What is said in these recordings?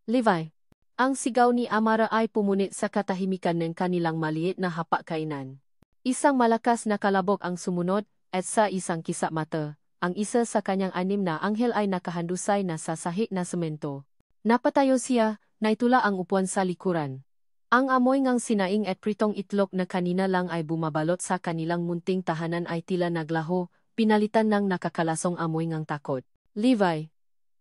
Levi. Ang sigaw ni Amara ay pumunit sa katahimikan ng kanilang maliit na hapag-kainan. Isang malakas na kalabog ang sumunod, at sa isang kisap mata, ang isa sa kanyang 6 na anghel ay nakahandusay na sa sahig na semento. Napatayo siya, naitula ang upuan sa likuran. Ang amoy ngang sinaing at pritong itlog na kanina lang ay bumabalot sa kanilang munting tahanan ay tila naglaho, pinalitan ng nakakalasong amoy ngang takot. Levi.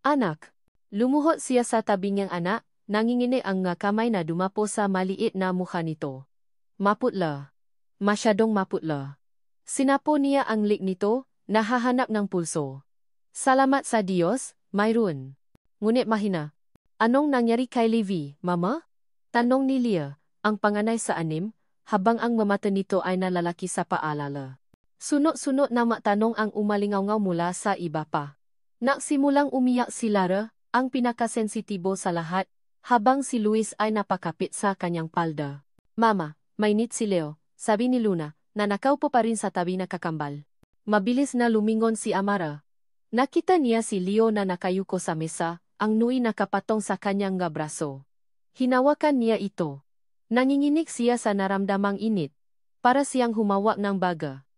Anak. Lumuhod siya sa tabi niyang anak, nangingini ang nga kamay na dumapo sa maliit na mukha nito. Maputla. Masyadong maputla. Sinapo niya ang lik nito, nahahanap ng pulso. Salamat sa Diyos, mayroon. Ngunit mahina. Anong nangyari kay Levi, Mama? Tanong ni Leah, ang panganay sa 6, habang ang mamata nito ay nalalaki sa paalala. Sunod-sunod na matanong ang umalingaw mula sa iba pa. Nagsimulang umiyak si Lara, ang pinakasensitibo sa lahat, habang si Luis ay napakapit sa kanyang palda. Mama, mainit si Leo, sabi ni Luna, na nakaupo pa rin sa tabi na kakambal. Mabilis na lumingon si Amara. Nakita niya si Leo na nakayuko sa mesa, ang nui nakapatong sa kanyang nga braso. Hinawakan niya ito. Nanginginig siya sa naramdamang init. Para siyang humawak ng baga.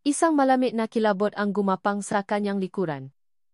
Isang malamig na kilabot ang gumapang sa kanyang likuran.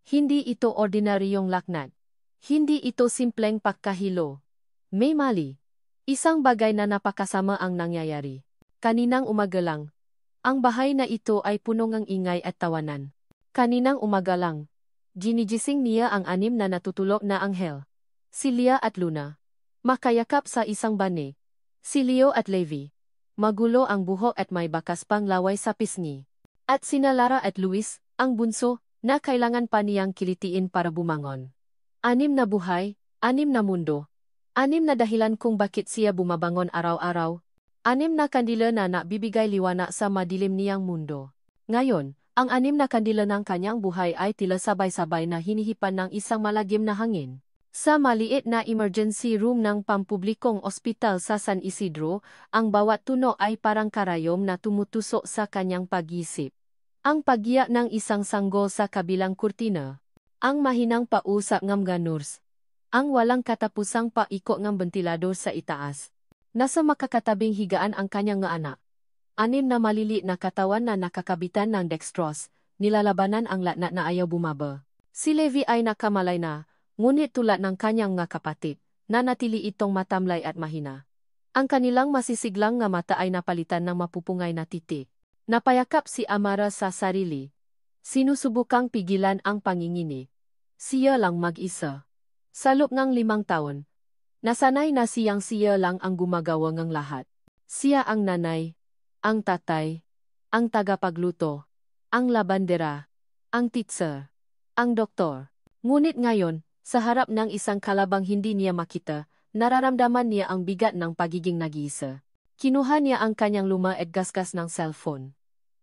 Hindi ito ordinaryong laknat. Hindi ito simpleng pagkahilo. May mali. Isang bagay na napakasama ang nangyayari. Kaninang umaga lang. Ang bahay na ito ay puno ng ingay at tawanan. Kaninang umaga lang. Ginigising niya ang 6 na natutulog na anghel. Si Leah at Luna. Makayakap sa isang bane. Si Leo at Levi. Magulo ang buhok at may bakas pang laway sa pisngi. At sina Lara at Luis, ang bunso, na kailangan pa niyang kilitiin para bumangon. 6 na buhay, 6 na mundo. 6 na dahilan kung bakit siya bumabangon araw-araw. 6 na kandila na nagbibigay liwanag sa madilim niyang mundo. Ngayon, ang 6 na kandila ng kanyang buhay ay tila sabay-sabay na hinihipan ng isang malagim na hangin. Sa maliit na emergency room ng pampublikong ospital sa San Isidro, ang bawat tunog ay parang karayom na tumutusok sa kanyang pag-isip. Ang paggiyak ng isang sanggol sa kabilang kurtina. Ang mahinang pausap ng mga nurse. Ang walang katapusang paikot ng ventilador sa itaas. Nasa makakatabing higaan ang kanyang nga anak. 6 na maliliit na katawan na nakakabitan ng dextrose, nilalabanan ang latnat na ayaw bumaba. Si Levi ay nakamalay na, ngunit tulad ng kanyang nga kapatid, nanatili itong matamlay at mahina. Ang kanilang masisiglang nga mata ay napalitan ng mapupungay na titik. Napayakap si Amara sa sarili. Sinusubukang pigilan ang pangingini. Siya lang mag-isa. Sa loob ng 5 taon, nasanay na siya lang ang gumagawa ng lahat. Siya ang nanay, ang tatay, ang tagapagluto, ang labandera, ang teacher, ang doktor. Ngunit ngayon, sa harap ng isang kalabang hindi niya makita, nararamdaman niya ang bigat ng pagiging nag-iisa. Kinuha niya ang kanyang luma at gasgas ng cellphone.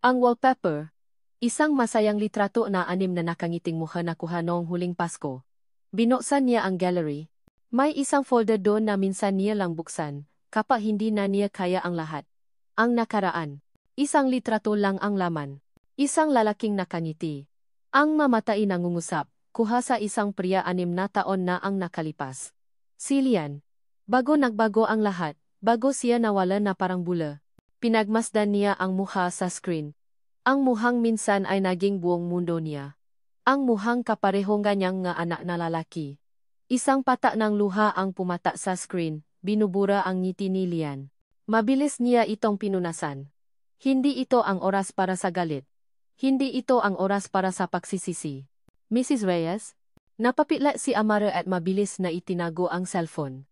Ang wallpaper, isang masayang litrato na 6 na nakangiting mukha na kuha noong huling Pasko. Binuksan niya ang gallery. May isang folder doon na minsan niya lang buksan, kapag hindi na niya kaya ang lahat. Ang nakaraan. Isang litrato lang ang laman. Isang lalaking nakangiti. Ang mamatay nangungusap, kuha sa isang priya 6 na taon na ang nakalipas. Si Lian. Bago nagbago ang lahat, bago siya nawala na parang bula. Pinagmasdan niya ang mukha sa screen. Ang muhang minsan ay naging buong mundo niya. Ang muhang kaparehong ganyang nga anak na lalaki. Isang patak ng luha ang pumata sa screen, binubura ang ngiti ni Lian. Mabilis niya itong pinunasan. Hindi ito ang oras para sa galit. Hindi ito ang oras para sa pagsisisi. Mrs. Reyes? Napapitla si Amara at mabilis na itinago ang cellphone.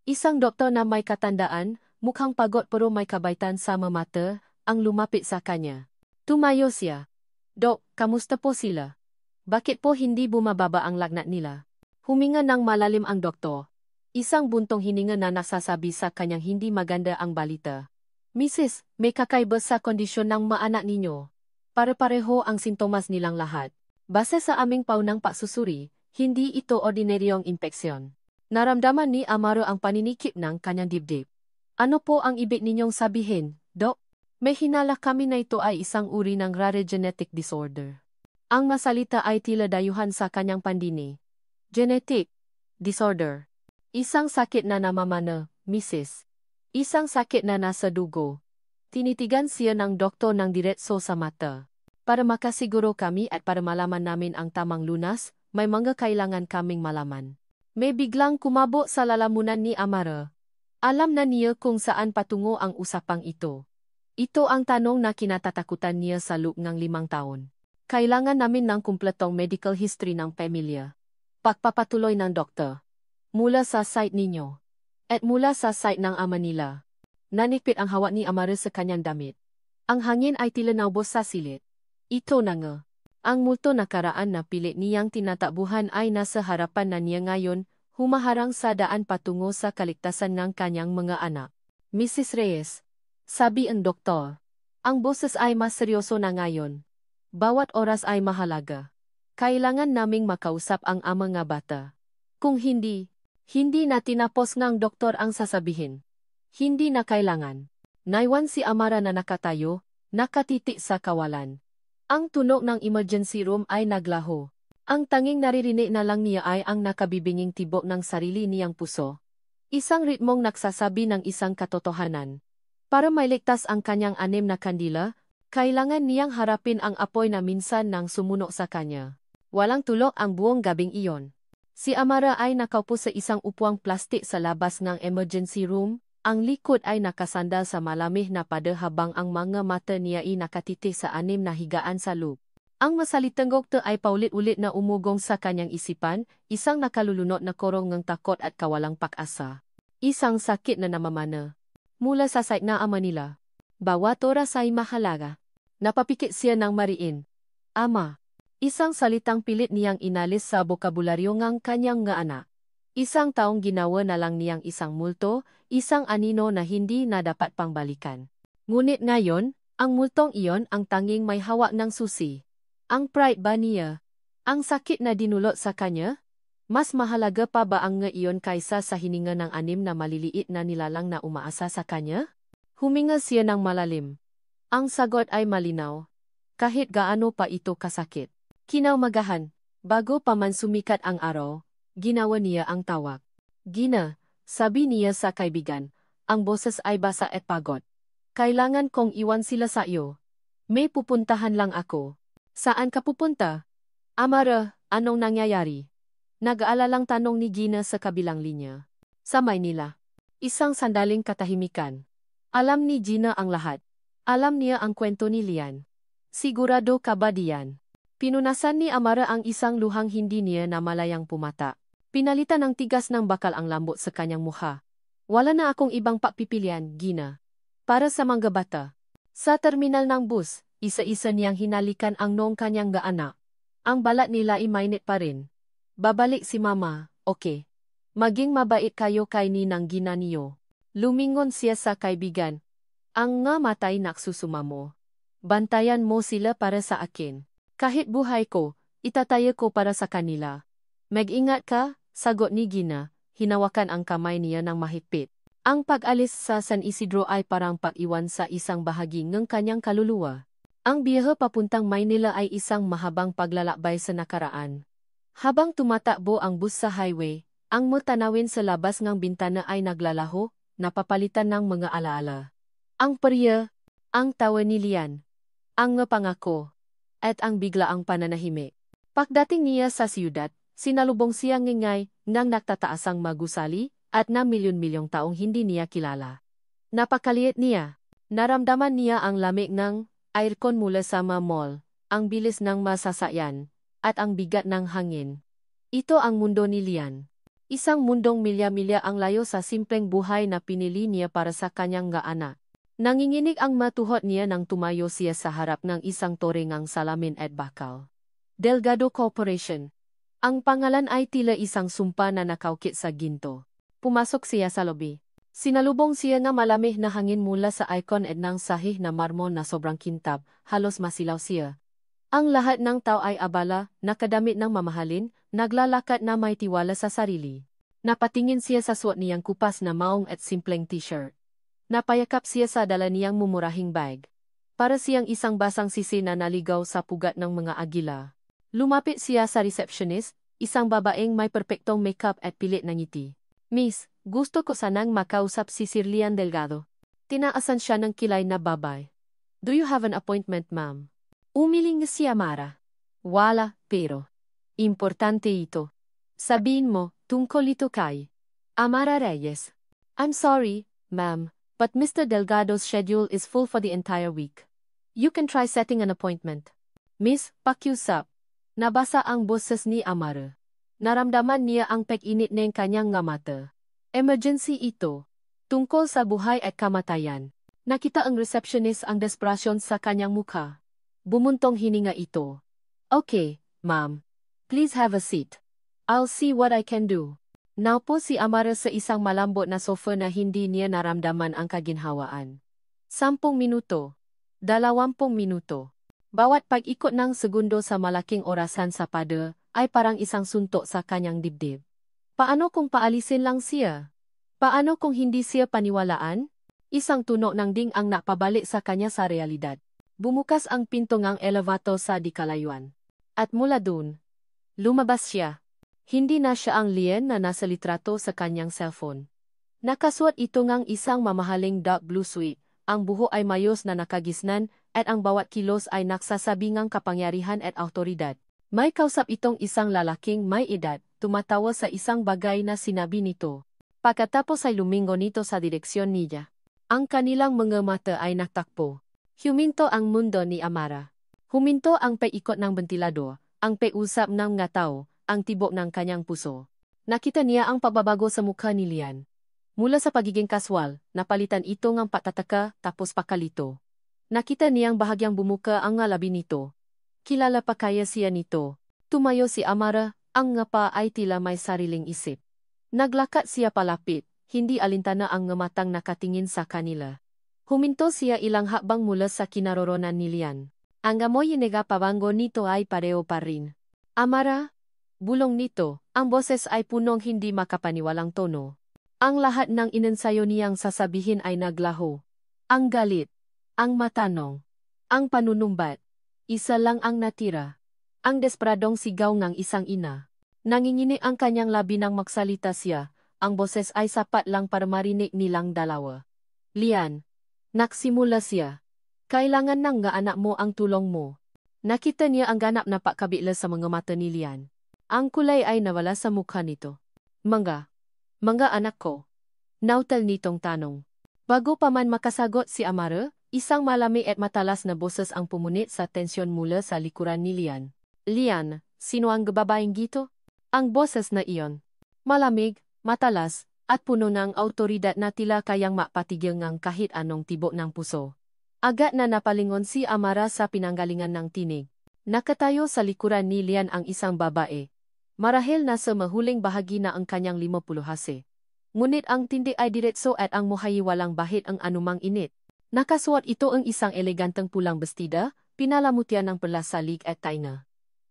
Isang doktor na may katandaan, mukhang pagod pero may kabaitan sa mata, ang lumapit sa kanya. Tumayo siya. Dok, kamusta po sila? Bakit po hindi bumababa ang lagnat nila? Huminga ng malalim ang doktor. Isang buntong hininga na nasasabi sa kanyang hindi maganda ang balita. Mrs., may kakaiba sa kondisyon ng maanak ninyo. Pare-pareho ang sintomas nilang lahat. Base sa aming paunang pagsusuri, hindi ito ordinaryong impeksyon. Naramdaman ni Amaro ang paninikip ng kanyang dibdib. Ano po ang ibig ninyong sabihin, Dok? May hinala kami na ito ay isang uri ng rare genetic disorder. Ang masalita ay tila dayuhan sa kanyang pandini. Genetic disorder. Isang sakit na namamana, Mrs. Isang sakit na nasa dugo. Tinitigan siya ng doktor ng diretso sa mata. Para makasiguro kami at para malaman namin ang tamang lunas, may mga kailangan kaming malaman. May biglang kumabo sa lalamunan ni Amara. Alam na niya kung saan patungo ang usapang ito. Ito ang tanong na kinatatakutan niya sa loob ng 5 taon. Kailangan namin ng kumpletong medical history ng pamilya. Pagpapatuloy ng doktor. Mula sa site ninyo. At mula sa site ng ama nila. Nanikpit ang hawak ni Amara sa kanyang damit. Ang hangin ay tila naubos sa silid. Ito na nga. Ang multo nakaraan na pilit niyang tinatakbuhan ay nasa harapan na niya ngayon, humaharang sa daan patungo sa kaligtasan ng kanyang mga anak. Mrs. Reyes, sabi ang doktor, ang boses ay mas seryoso na ngayon. Bawat oras ay mahalaga. Kailangan naming makausap ang ama nga bata. Kung hindi na tinapos ng doktor ang sasabihin. Hindi na kailangan. Naiwan si Amara na nakatayo, nakatiti sa kawalan. Ang tunog ng emergency room ay naglaho. Ang tanging naririnig na lang niya ay ang nakabibinging tibok ng sarili niyang puso. Isang ritmong nagsasabi ng isang katotohanan. Para mailigtas ang kanyang 6 na kandila, kailangan niyang harapin ang apoy na minsan nang sumuno sa kanya. Walang tulog ang buong gabing iyon. Si Amara ay nakaupo sa isang upuang plastik sa labas ng emergency room, ang likod ay nakasandal sa malamig na pada habang ang mga mata niya ay nakatitig sa 6 na higaan sa loob. Ang masalitang gokta ay paulit-ulit na umugong sa kanyang isipan, isang nakalulunod na korong ng takot at kawalang pag-asa. Isang sakit na namamana. Mula sa site na ama nila. Bawat oras ay mahalaga. Napapikit siya ng mariin. Ama. Isang salitang pilit niyang inalis sa bokabularyo ng kanyang nga anak. Isang taong ginawa na lang niyang isang multo, isang anino na hindi na dapat pangbalikan. Ngunit ngayon, ang multong iyon ang tanging may hawak ng susi. Ang pride ba niya? Ang sakit na dinulot sa kanya? Mas mahalaga pa ba ang nga iyon kaysa sa hininga ng 6 na maliliit na nilalang na umaasa sa kanya? Huminga siya ng malalim. Ang sagot ay malinaw. Kahit gaano pa ito kasakit. Kinaumagahan, bago pa man sumikat ang araw, ginawa niya ang tawag. Gina, sabi niya sa kaibigan, ang boses ay basa at pagod. Kailangan kong iwan sila sa iyo. May pupuntahan lang ako. Saan ka pupunta? Amara, anong nangyayari? Nag-aalalang tanong ni Gina sa kabilang linya. Sa Maynila. Isang sandaling katahimikan. Alam ni Gina ang lahat. Alam niya ang kwento ni Lian. Sigurado ka ba diyan? Pinunasan ni Amara ang isang luhang hindi niya na malayang pumata. Pinalitan ng tigas ng bakal ang lambot sa kanyang mukha. Wala na akong ibang papipilian, Gina. Para sa mga bata. Sa terminal ng bus, isa-isa niyang hinalikan ang noong kanyang gaanak. Ang balat nila ay mainit pa rin. Babalik si Mama, okay. Maging mabait kayo kay Ninang Gina niyo. Lumingon siya sa kaibigan. Ang nga matay naksusumamo. Bantayan mo sila para sa akin. Kahit buhay ko, itataya ko para sa kanila. Mag-ingat ka, sagot ni Gina, hinawakan ang kamay niya ng mahigpit. Ang pag-alis sa San Isidro ay parang pag-iwan sa isang bahagi ng kanyang kaluluwa. Ang biyahe papuntang Maynila ay isang mahabang paglalakbay sa nakaraan. Habang tumatakbo ang bus sa highway, ang matanawin sa labas ng bintana ay naglalaho, napapalitan ng mga alaala. Ang perya, ang tawa ni Lian, ang pangako, at ang biglaang pananahimik. Pagdating niya sa siyudad, sinalubong siya ngingay ng nagtataasang magusali at na milyon-milyong taong hindi niya kilala. Napakaliit niya. Naramdaman niya ang lamig ng aircon mula sa mall, ang bilis ng masasakyan, at ang bigat ng hangin. Ito ang mundo ni Lian. Isang mundong milya-milya ang layo sa simpleng buhay na pinili niya para sa kanyang anak. Nanginginig ang matuhot niya nang tumayo siya sa harap ng isang torengang salamin at bakal. Delgado Corporation. Ang pangalan ay tila isang sumpa na nakaukit sa ginto. Pumasok siya sa lobby. Sinalubong siya ng malamig na hangin mula sa icon at ng sahih na marmol na sobrang kintab, halos masilaw siya. Ang lahat ng tao ay abala, nakadamit ng mamahalin, naglalakad na may tiwala sa sarili. Napatingin siya sa suot niyang kupas na maong at simpleng t-shirt. Napayakap siya sa dala niyang mumurahing bag. Para siyang isang basang sisi na naligaw sa pugat ng mga agila. Lumapit siya sa receptionist, isang babaeng may perpektong makeup at pilit na ngiti. Miss, gusto ko sanang makausap si Sir Lian Delgado. Tinaasan siya ng kilay na babay. Do you have an appointment, ma'am? Umiling si Amara. Wala, pero. Importante ito. Sabihin mo, tungkol ito kay Amara Reyes. I'm sorry, ma'am, but Mr. Delgado's schedule is full for the entire week. You can try setting an appointment. Miss, pakiusap. Nabasa ang boses ni Amara. Naramdaman niya ang pag-init ng kanyang nga mata. Emergency ito. Tungkol sa buhay at kamatayan. Nakita ang receptionist ang desperasyon sa kanyang mukha. Bumuntong hininga ito. Okay, ma'am. Please have a seat. I'll see what I can do. Naupo si Amara sa isang malambot na sofa na hindi niya naramdaman ang kaginhawaan. 10 minuto. 20 minuto. Bawat pag-ikot ng segundo sa malaking orasan sa pada ay parang isang suntok sa kanyang dibdib. Paano kung paalisin lang siya? Paano kung hindi siya paniwalaan? Isang tunog ng ding ang napabalik sa kanya sa realidad. Bumukas ang pinto ng elevator sa di kalayuan. At mula dun, lumabas siya. Hindi na siya ang Lian na nasa litrato sa kanyang cellphone. Nakasuot ito ngang isang mamahaling dark blue suit. Ang buho ay mayos na nakagisnan at ang bawat kilos ay nagsasabingang kapangyarihan at autoridad. May kausap itong isang lalaking may edad, tumatawa sa isang bagay na sinabi nito. Pagkatapos ay lumingo nito sa direksyon niya. Ang kanilang mga mata ay nagtakpo. Huminto ang mundo ni Amara. Huminto ang paikot ng bentilador, ang pausap ng mga tao, ang tibok ng kanyang puso. Nakita niya ang pagbabago sa mukha ni Lian. Mula sa pagiging kaswal, napalitan ito ng patataka tapos pakalito. Nakita niyang bahagyang bumuka ang labi nito. Kilala pa kaya siya nito. Tumayo si Amara, ang ngapa ay tila may sariling isip. Naglakat siya palapit, hindi alintana ang ngamatang nakatingin sa kanila. Huminto siya ilang hakbang mula sa kinaroroonan ni Lian. Ang amoy nega pabango nito ay pareho pa rin. Amara? Bulong nito, ang boses ay punong hindi makapaniwalang tono. Ang lahat ng inensayo niyang sasabihin ay naglaho. Ang galit, ang matanong, ang panunumbat. Isa lang ang natira. Ang desperadong sigaw ng isang ina. Nangingini ang kanyang labi nang magsalita siya, ang boses ay sapat lang para marinig nilang dalawa. Lian, nagsimula siya. Kailangan nang nga anak mo ang tulong mo. Nakita niya ang ganap na pakabila sa mga mata ni Lian. Ang kulay ay nawala sa mukha nito. Mga anak ko. Nautal nitong tanong. Bago pa man makasagot si Amara, isang malamig at matalas na boses ang pumunit sa tensyon mula sa likuran ni Lian. Lian, sino ang babaeng gito? Ang boses na iyon. Malamig, matalas, at puno ng autoridad na tila kayang mapatigil ng kahit anong tibok ng puso. Agad na napalingon si Amara sa pinanggalingan ng tinig. Nakatayo sa likuran ni Lian ang isang babae. Marahil nasa mahuling bahagi na ang kanyang 50 hase. Ngunit ang tindi ay diretso at ang muhay walang bahid ang anumang init. Nakasuot ito ang isang eleganteng pulang bestida, pinalamutian ng perlasalig at taina.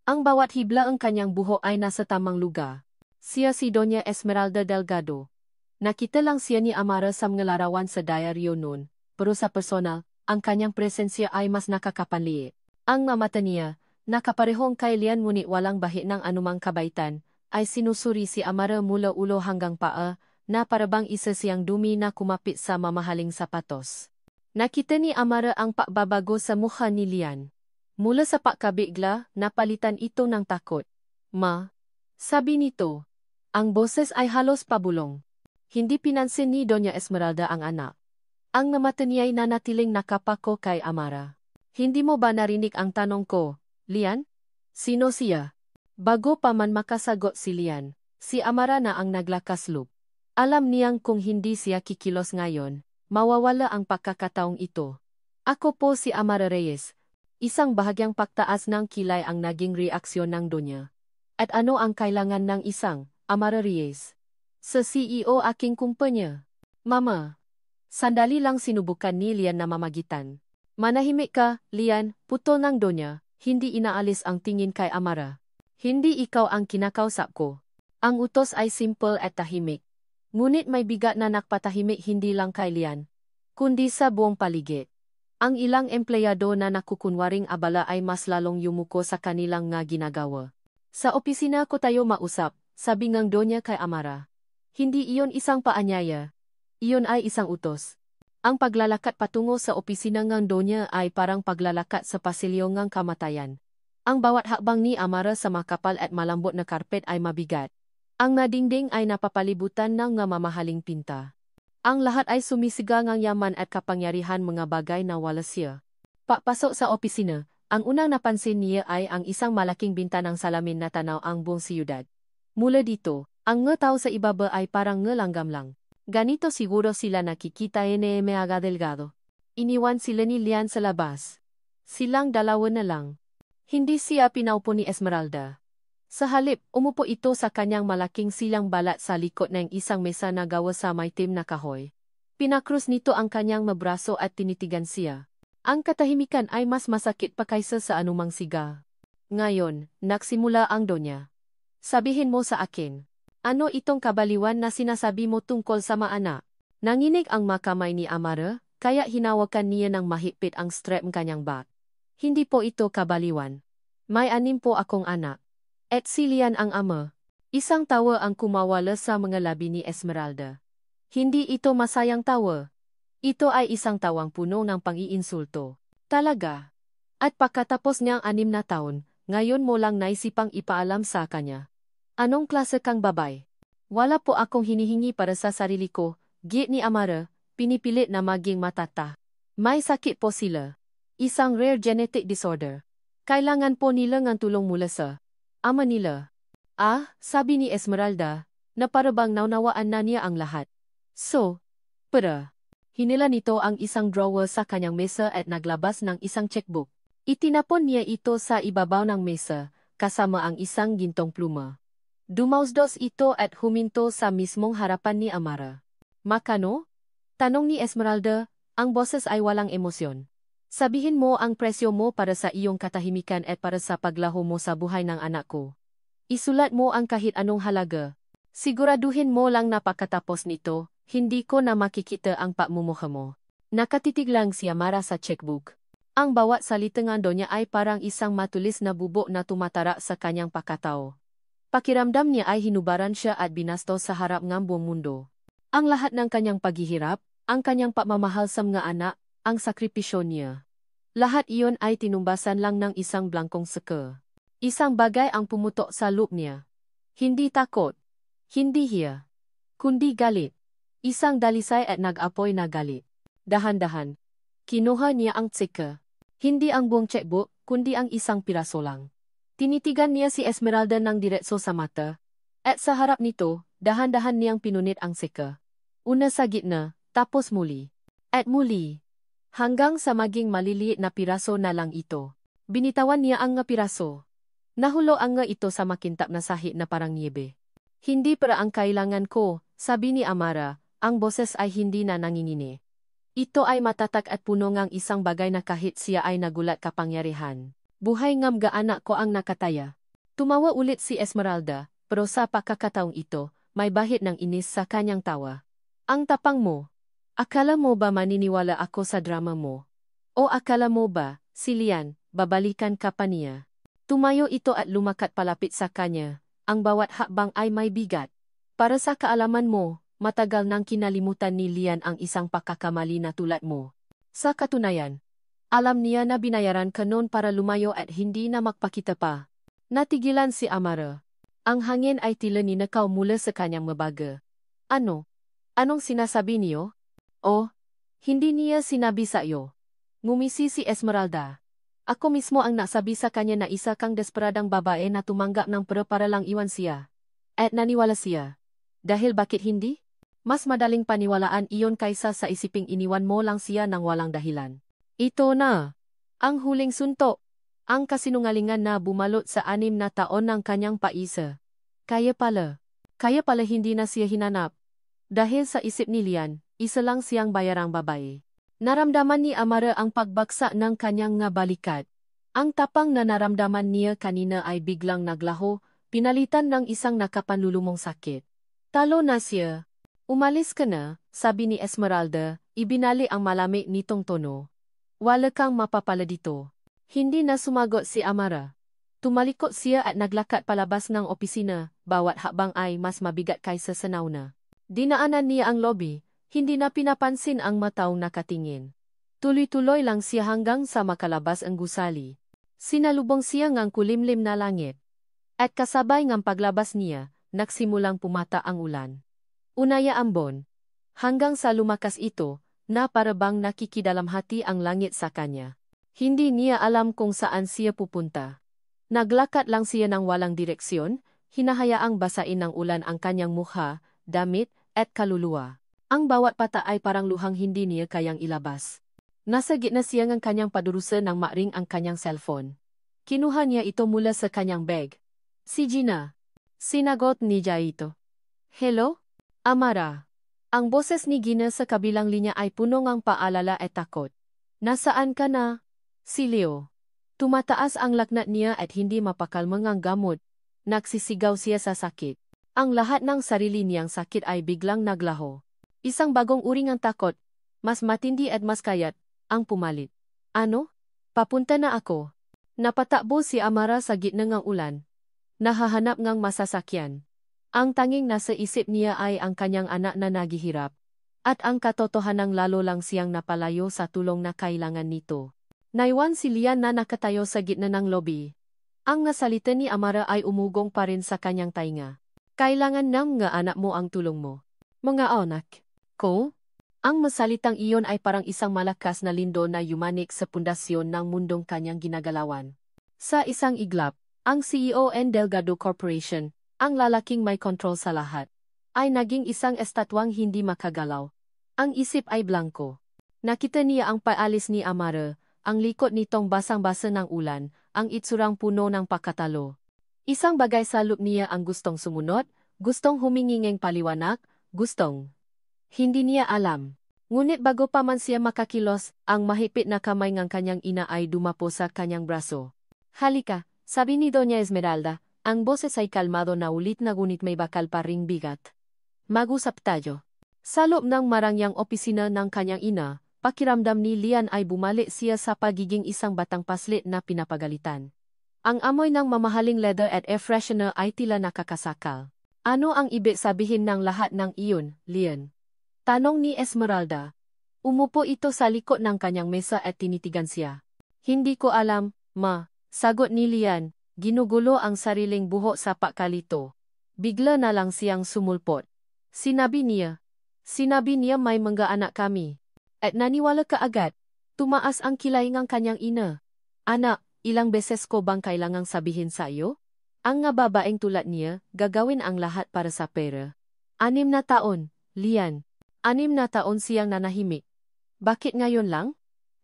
Ang bawat hibla ang kanyang buho ay nasa tamang lugar. Siya si Doña Esmeralda Delgado. Nakita lang siya ni Amara sa mga larawan sa diaryo noon, pero sa personal, ang kanyang presensya ay mas nakakapanliit. Ang mata niya, nakaparehong kay Lian ngunit walang bahid ng anumang kabaitan, ay sinusuri si Amara mula ulo hanggang paa, na parabang isa siyang dumi na kumapit sa mamahaling sapatos. Nakita ni Amara ang pagbabago sa mukha ni Lian. Mula sa pagkabigla, napalitan ito ng takot. Ma, sabi nito. Ang boses ay halos pabulong. Hindi pinansin ni Doña Esmeralda ang anak. Ang mata niya ay nanatiling nakapako kay Amara. Hindi mo ba narinig ang tanong ko, Lian? Sino siya? Bago pa man makasagot si Lian, si Amara na ang naglakas-loob. Alam niyang kung hindi siya kikilos ngayon, mawawala ang pagkakataong ito. Ako po si Amara Reyes. Isang bahagyang pagtaas ng kilay ang naging reaksyon ng Donya. At ano ang kailangan ng isang Amara Reyes? Sa CEO aking kumpanya. Mama. Sandali lang sinubukan ni Lian na mamagitan. Manahimik ka, Lian, putol ng Donya. Hindi inaalis ang tingin kay Amara. Hindi ikaw ang kinakausap ko. Ang utos ay simple at tahimik. Ngunit may bigat na nakpatahimik hindi lang kay Lian, kundi sa buong paligid. Ang ilang empleyado na nakukunwaring abala ay mas lalong yumuko sa kanilang nga ginagawa. Sa opisina ko tayo mausap, sabi ng Donya kay Amara. Hindi iyon isang paanyaya. Iyon ay isang utos. Ang paglalakat patungo sa opisina ng Donya ay parang paglalakat sa pasilyo ng kamatayan. Ang bawat hakbang ni Amara sa makapal at malambot na karpet ay mabigat. Ang nadingding ay napapalibutan ng mamahaling pinta. Ang lahat ay sumisiga ng yaman at kapangyarihan mga bagay na wala siya. Papasok sa opisina, ang unang napansin niya ay ang isang malaking bintanang salamin na tanaw ang buong siyudad. Mula dito, ang mga tao sa ibaba ay parang langgam lang. Ganito siguro sila nakikita Aga Delgado. Iniwan sila ni Lian sa labas. Silang dalawa na lang. Hindi siya pinaupo ni Esmeralda. Sa halip, umupo ito sa kanyang malaking silang balat sa likod ng isang mesa na gawa sa maitim na kahoy. Pinakrus nito ang kanyang mabraso at tinitigan siya. Ang katahimikan ay mas masakit pa kaysa sa anumang siga. Ngayon, nagsimula ang Donya. Sabihin mo sa akin. Ano itong kabaliwan na sinasabi mo tungkol sa maanak? Nanginig ang makamay ni Amara, kaya hinawakan niya ng mahigpit ang strap ng kanyang bag. Hindi po ito kabaliwan. May 6 po akong anak. At si Lian ang ama. Isang tawa ang kumawala sa mga labi ni Esmeralda. Hindi ito masayang tawa. Ito ay isang tawang puno ng pang-iinsulto. Talaga. At pagkatapos niyang 6 na taon, ngayon mo lang naisipang ipaalam sa kanya. Anong klase kang babay? Wala po akong hinihingi para sa sarili ko, giit ni Amara, pinipilit na maging matata. May sakit po sila. Isang rare genetic disorder. Kailangan po nila ng tulong mula sa ama nila. Sabi ni Esmeralda, na parabang naunawaan na niya ang lahat. So, hinila nito ang isang drawer sa kanyang mesa at naglabas ng isang checkbook. Itinapon niya ito sa ibabaw ng mesa, kasama ang isang gintong pluma. Dumausdos ito at huminto sa mismong harapan ni Amara. Makano? Tanong ni Esmeralda, ang boses ay walang emosyon. Sabihin mo ang presyo mo para sa iyong katahimikan at para sa paglaho mo sa buhay ng anak ko. Isulat mo ang kahit anong halaga. Siguraduhin mo lang na pagkatapos nito, hindi ko na makikita ang pagmumukha mo. Nakatitig lang si Amara sa checkbook. Ang bawat salita ng Donya ay parang isang matulis na bubok na tumatara sa kanyang pagkatao. Pakiramdam niya ay hinubaran siya at binastos sa harap ng buong mundo. Ang lahat ng kanyang paghihirap, ang kanyang pagmamahal sa mga anak, ang sakripisyo niya. Lahat iyon ay tinumbasan lang ng isang blankong seka. Isang bagay ang pumutok sa loob niya. Hindi takot. Hindi hiya. Kundi galit. Isang dalisay at nag-apoy na galit. Dahan-dahan. Kinuha niya ang tsika. Hindi ang buong checkbook, kundi ang isang piraso lang. Tinitigan niya si Esmeralda ng diretso sa mata. At sa harap nito, dahan-dahan niyang pinunit ang tsika. Una sa gitna, tapos muli. At muli. Hanggang sa maging maliliit na piraso na lang ito. Binitawan niya ang piraso. Nahulo ang ito sa makintab na sahig na parang niebe. Hindi para ang kailangan ko, sabi ni Amara, ang boses ay hindi na nangingini. Ito ay matatag at puno ng isang bagay na kahit siya ay nagulat kapangyarihan. Buhay ngam ga anak ko ang nakataya. Tumawa ulit si Esmeralda, pero sa pagkakataong ito, may bahid ng inis sa kanyang tawa. Ang tapang mo. Akala mo ba maniniwala ako sa drama mo? O akala mo ba, si Lian, babalikan ka pa niya? Tumayo ito at lumakat palapit sa kanya. Ang bawat hakbang ay may bigat. Para sa kaalaman mo, matagal nang kinalimutan ni Lian ang isang pagkakamali na tulad mo. Sa katunayan, alam niya na binayaran ka noon para lumayo at hindi na magpakita pa. Natigilan si Amara. Ang hangin ay tila ninakaw mula sa kanyang mabaga. Ano? Anong sinasabi niyo? Oh, hindi niya sinabi sa iyo. Ngumisi si Esmeralda. Ako mismo ang nasabi sa kanya na isa kang desperadang babae na tumanggap ng pera para lang iwan siya. At naniwala siya. Dahil bakit hindi? Mas madaling paniwalaan iyon kaysa sa isiping iniwan mo lang siya ng walang dahilan. Ito na. Ang huling suntok. Ang kasinungalingan na bumalot sa 6 na taon ng kanyang paisa. Kaya pala hindi na siya hinanap. Dahil sa isip ni Lian, isa lang siyang bayarang babae. Naramdaman ni Amara ang pagbagsak ng kanyang balikat. Ang tapang na naramdaman niya kanina ay biglang naglaho, pinalitan ng isang nakapanlulumong sakit. Talo na siya. Umalis ka na, sabi ni Esmeralda, ibinali ang malamig nitong tono. Wala kang mapapala dito. Hindi na sumagot si Amara. Tumalikot siya at naglakad palabas ng opisina, bawat hakbang ay mas mabigat kaysa sa nauna. Dinaanan niya ang lobby, hindi na pinapansin ang mataong nakatingin. Tuloy-tuloy lang siya hanggang sa makalabas ang gusali. Sinalubong siya ngang kulimlim na langit. At kasabay ngang paglabas niya, nagsimulang pumata ang ulan. Unaya ambon. Hanggang sa lumakas ito, na parabang nakikidalamhati ang langit sa kanya. Hindi niya alam kung saan siya pupunta. Naglakad lang siya ng walang direksyon, hinahayaang basain ng ulan ang kanyang mukha, damit, at kaluluwa. Ang bawat pata ay parang luhang hindi niya kayang ilabas. Nasa gitna siya ng kanyang padurusa nang maring ang kanyang cellphone. Kinuha niya ito mula sa kanyang bag. Si Gina. Sinagot ni Jaito. Hello? Amara. Ang boses ni Gina sa kabilang linya ay puno ng paalala at takot. Nasaan ka na? Si Leo. Tumataas ang laknat niya at hindi mapakalmang ang gamot. Nagsisigaw siya sa sakit. Ang lahat ng sarili niyang sakit ay biglang naglaho. Isang bagong uring ang takot, mas matindi at mas kayat, ang pumalit. Ano? Papunta na ako. Napatakbo si Amara sa gitna ng ulan. Nahahanap ngang masasakyan. Ang tanging nasa isip niya ay ang kanyang anak na naghihirap. At ang katotohanang lalo lang siyang napalayo sa tulong na kailangan nito. Naiwan si Lian na nakatayo sa gitna ng lobby. Ang nasalita ni Amara ay umugong pa rin sa kanyang tainga. Kailangan ng nga anak mo ang tulong mo. Mga anak ko? Ang masalitang iyon ay parang isang malakas na lindo na yumanik sa pundasyon ng mundong kanyang ginagalawan. Sa isang iglap, ang CEO ng Delgado Corporation, ang lalaking may kontrol sa lahat, ay naging isang estatwang hindi makagalaw. Ang isip ay blanko. Nakita niya ang paalis ni Amara, ang likod nitong basang-basa ng ulan, ang itsurang puno ng pakatalo. Isang bagay sa loob niya ang gustong sumunod, gustong humingi ng paliwanag, gustong. Hindi niya alam. Ngunit bago pa man siya makakilos, ang mahipit na kamay ng kanyang ina ay dumapo sa kanyang braso. Halika, sabi ni Doña Esmeralda, ang boses ay kalmado na ulit na ngunit may bakal pa ring bigat. Mag-usap tayo. Sa loob ng marangyang opisina ng kanyang ina, pakiramdam ni Lian ay bumalik siya sa pagiging isang batang paslit na pinapagalitan. Ang amoy ng mamahaling leather at air freshener ay tila nakakasakal. Ano ang ibig sabihin ng lahat ng iyon, Lian? Tanong ni Esmeralda. Umupo ito sa likod ng kanyang mesa at tinitigan siya. Hindi ko alam, ma, sagot ni Lian, ginugulo ang sariling buhok sa pakalito. Bigla na lang siyang sumulpot. Sinabi niya may mga anak kami. At naniwala ka agad. Tumaas ang kilay ng kanyang ina. Anak, ilang beses ko bang kailangang sabihin sa iyo? Ang nga babaeng tulad niya, gagawin ang lahat para sa pera. 6 na taon, Lian. 6 na taon siyang nanahimik. Bakit ngayon lang?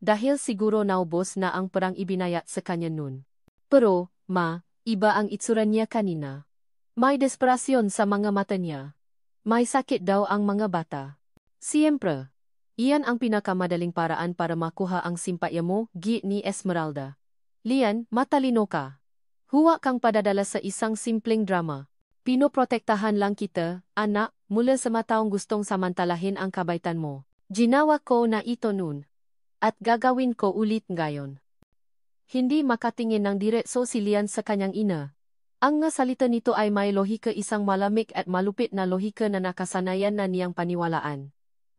Dahil siguro naubos na ang perang ibinayat sa kanya nun. Pero, ma, iba ang itsura niya kanina. May desperasyon sa mga mata niya. May sakit daw ang mga bata. Siyempre. Iyan ang pinakamadaling paraan para makuha ang simpatya mo, git ni Esmeralda. Lian, matalino ka. Huwag kang padadala sa isang simpleng drama. Pinoprotektahan lang kita, anak, mula sa mataong gustong samantalahin ang kabaitan mo. Ginawa ko na ito noon. At gagawin ko ulit ngayon. Hindi makatingin ng diretso si Lian sa kanyang ina. Ang nga salita nito ay may lohika, isang malamig at malupit na lohika na nakasanayan na niyang paniwalaan.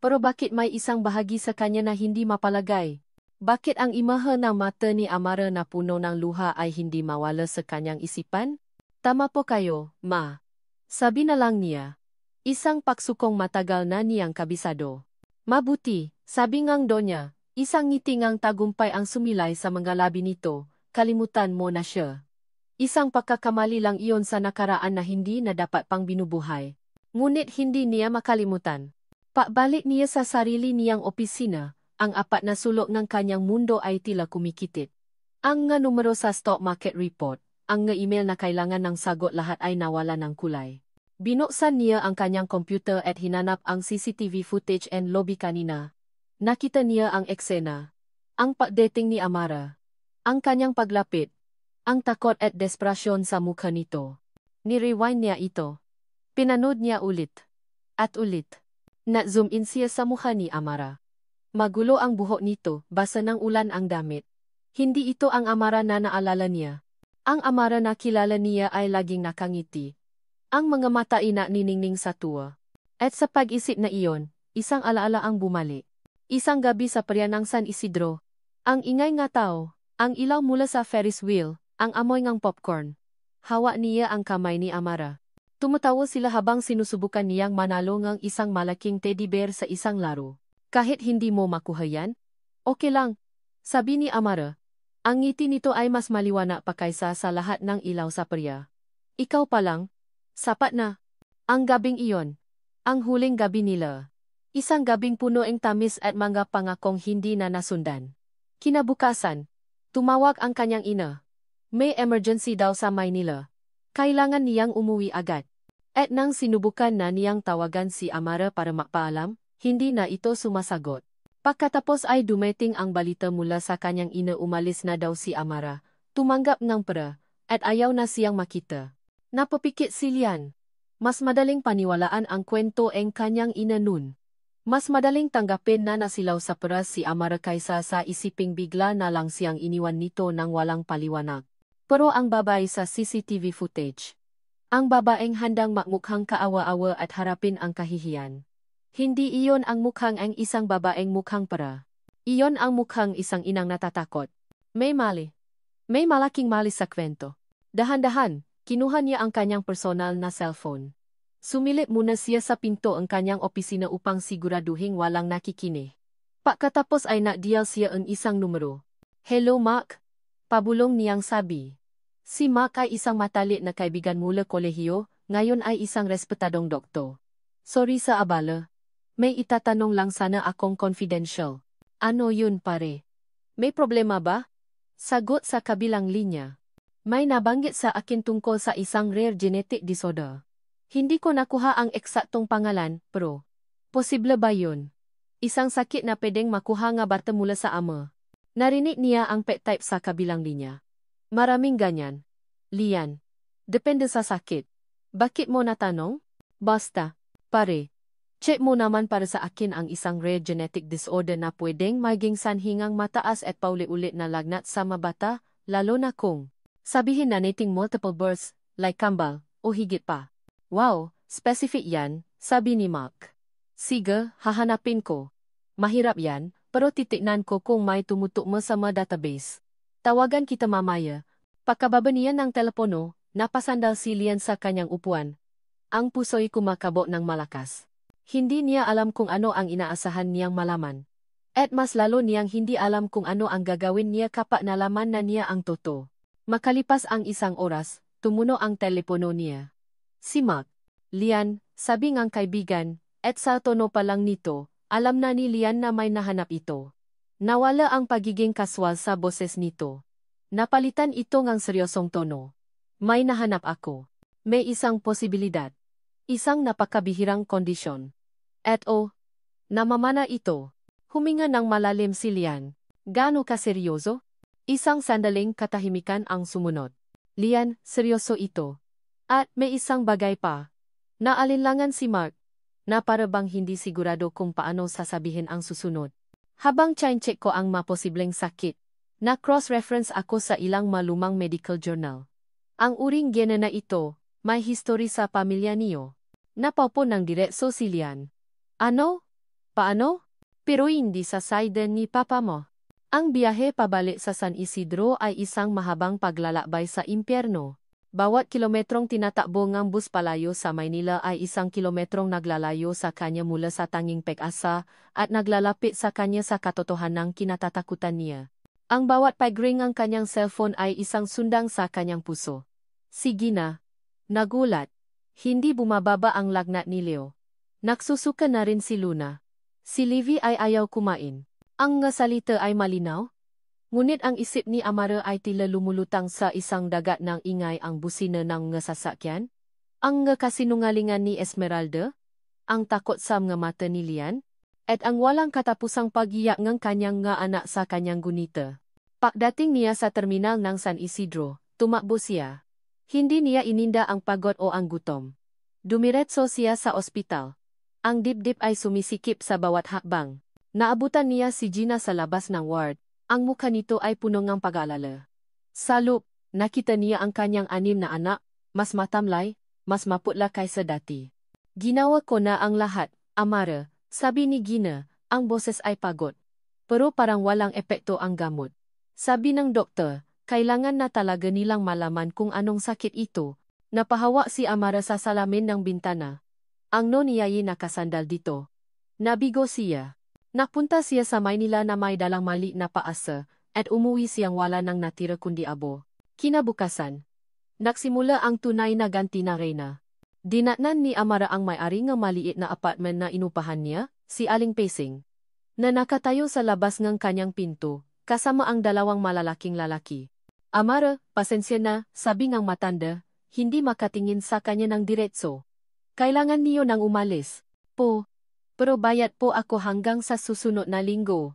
Pero bakit may isang bahagi sa kanya na hindi mapalagay? Bakit ang imahe ng mata ni Amara na puno ng luha ay hindi mawala sa kanyang isipan? Tama po kayo, ma. Sabi na lang niya. Isang paksukong matagal na niyang kabisado. Mabuti, sabi ngang Donya, isang ngiti ngang tagumpay ang sumilay sa mga labi nito, kalimutan mo na siya. Isang pagkakamali lang iyon sa nakaraan na hindi na dapat pang binubuhay. Ngunit hindi niya makalimutan. Pabalik niya sa sarili niyang opisina, ang apat na sulok ng kanyang mundo ay tila kumikitit. Ang nga numero sa stock market report, ang nga email na kailangan ng sagot, lahat ay nawala ng kulay. Binuksan niya ang kanyang computer at hinanap ang CCTV footage and lobby kanina. Nakita niya ang eksena. Ang pagdating ni Amara. Ang kanyang paglapit. Ang takot at desperasyon sa mukha nito. Ni-rewind niya ito. Pinanood niya ulit. At ulit. Na-zoom in siya sa mukha ni Amara. Magulo ang buhok nito, basa ng ulan ang damit. Hindi ito ang Amara na naalala niya. Ang Amara na kilala niya ay laging nakangiti. Ang mga mata ina niningning sa tuwa. At sa pag-isip na iyon, isang alaala ang bumalik. Isang gabi sa perya ng San Isidro. Ang ingay nga tao, ang ilaw mula sa Ferris wheel, ang amoy ng popcorn. Hawa niya ang kamay ni Amara. Tumatawa sila habang sinusubukan niyang manalo ng isang malaking teddy bear sa isang laro. Kahit hindi mo makuha yan? Okay lang, sabi ni Amara. Ang ngiti nito ay mas maliwanag pa kaysa sa lahat ng ilaw sa perya. Ikaw pa lang? Sapat na. Ang gabing iyon. Ang huling gabi nila. Isang gabing puno ng tamis at mga pangakong hindi na nasundan. Kinabukasan, tumawag ang kanyang ina. May emergency daw sa Maynila. Kailangan niyang umuwi agad. At nang sinubukan na niyang tawagan si Amara para magpaalam, hindi na ito sumasagot. Pagkatapos ay dumating ang balita mula sa kanyang ina umalis na daw si Amara, tumanggap ng pera, at ayaw na siyang makita. Napapikit si Lian. Mas madaling paniwalaan ang kwento ng kanyang ina nun. Mas madaling tanggapin na nasilaw sa pera si Amara kaysa sa isiping bigla na lang siyang iniwan nito ng walang paliwanag. Pero ang babae sa CCTV footage. Ang babaeng handang makmukhang kaawa-awa at harapin ang kahihiyan. Hindi iyon ang mukhang ang isang babaeng mukhang pera. Iyon ang mukhang isang inang natatakot. May mali. May malaking mali sa kwento. Dahan-dahan, kinuha niya ang kanyang personal na cellphone. Sumilip muna siya sa pinto ang kanyang opisina upang siguraduhin walang nakikinig. Pagkatapos ay nagdial siya ang isang numero. Hello Mark? Pabulong niyang sabi. Si Mark ay isang matalik na kaibigan mula kolehiyo, ngayon ay isang respetadong doktor. Sorry sa abala. May itatanong lang sana akong confidential. Ano yun pare? May problema ba? Sagot sa kabilang linya. May nabanggit sa akin tungkol sa isang rare genetic disorder. Hindi ko nakuha ang eksaktong pangalan, pero posible ba yun? Isang sakit na pwedeng makuha nga bata mula sa ama. Narinig niya ang pet type sa kabilang linya. Maraming ganyan. Lian. Depende sa sakit. Bakit mo natanong? Basta. Pare. Check mo naman para sa akin ang isang rare genetic disorder na pwedeng maging sanhingang mataas at paulit-ulit na lagnat sa mabata, lalo na kung sabihin na nating multiple births, like kambal, o higit pa. Wow, specific yan, sabi ni Mark. Sige, hahanapin ko. Mahirap yan, pero titignan ko kung may tumutugma sa mga database. Tawagan kita mamaya. Pagkababa niya ng telepono, napasandal si Lian sa kanyang upuan. Ang puso'y kumakabo ng malakas. Hindi niya alam kung ano ang inaasahan niyang malaman. At mas lalo niyang hindi alam kung ano ang gagawin niya kapag nalaman na niya ang totoo. Makalipas ang isang oras, tumuno ang telepono niya. Si Mark. Lian, sabi ngang kaibigan, at sa tono pa lang nito, alam na ni Lian na may nahanap ito. Nawala ang pagiging kaswal sa boses nito. Napalitan ito ngang seryosong tono. May nahanap ako. May isang posibilidad. Isang napakabihirang kondisyon. At namamana ito. Huminga ng malalim si Lian. Gaano ka seryoso? Isang sandaling katahimikan ang sumunod. Lian, seryoso ito. At may isang bagay pa. Naalinlangan si Mark, na para bang hindi sigurado kung paano sasabihin ang susunod. Habang chine-check ko ang maposibleng sakit, na cross-reference ako sa ilang malumang medical journal. Ang uring gene na ito, may history sa pamilya niyo. Napaupo ng diretso si Lian. Ano? Paano? Pero hindi sa side ni papa mo. Ang biyahe pabalik sa San Isidro ay isang mahabang paglalakbay sa impyerno. Bawat kilometrong tinatakbo ng bus palayo sa Maynila ay isang kilometrong naglalayo sa kanya mula sa tanging pag-asa at naglalapit sa kanya sa katotohanang kinatatakutan niya. Ang bawat pag-ring ng kanyang cellphone ay isang sundang sa kanyang puso. Sige na. Nagulat. Hindi bumababa ang lagnat ni Leo. Nagsusuka na rin si Luna. Si Livy ay ayaw kumain. Ang nga salita ay malinaw. Ngunit ang isip ni Amara ay tila lumulutang sa isang dagat ng ingay ang busina ng nga sasakyan. Ang nga kasinungalingan ni Esmeralda. Ang takot sa mga mata ni Lian. At ang walang katapusang pag-iyak ng kanyang nga anak sa kanyang gunita. Pagdating niya sa terminal ng San Isidro, tumakbo siya. Hindi niya ininda ang pagod o ang gutom. Dumiretso siya sa ospital. Ang dibdib ay sumisikip sa bawat hakbang. Naabutan niya si Gina sa labas ng ward. Ang mukha nito ay puno ng pag-aalala. Sa loob, nakita niya ang kanyang 6 na anak, mas matamlay, mas maputla kaysa dati. Ginawa ko na ang lahat, Amara, sabi ni Gina, ang boses ay pagod. Pero parang walang epekto ang gamot. Sabi ng doktor, kailangan na talaga nilang malaman kung anong sakit ito. Napahawa si Amara sa salamin ng bintana. Ang noniyayi nakasandal dito. Nabigo siya. Napunta siya sa Maynila na may dalang mali na paasa, at umuwi siyang wala nang natira kundi abo. Kinabukasan, nagsimula ang tunay na ganti na Reyna. Dinatnan ni Amara ang may-ari ng maliit na apartment na inupahan niya, si Aling Pesing, na nakatayo sa labas ng kanyang pinto, kasama ang dalawang malalaking lalaki. Amara, pasensya na, sabi ng matanda, hindi makatingin sa kanya ng diretso. Kailangan niyo nang umalis. Pero bayad po ako hanggang sa susunod na linggo.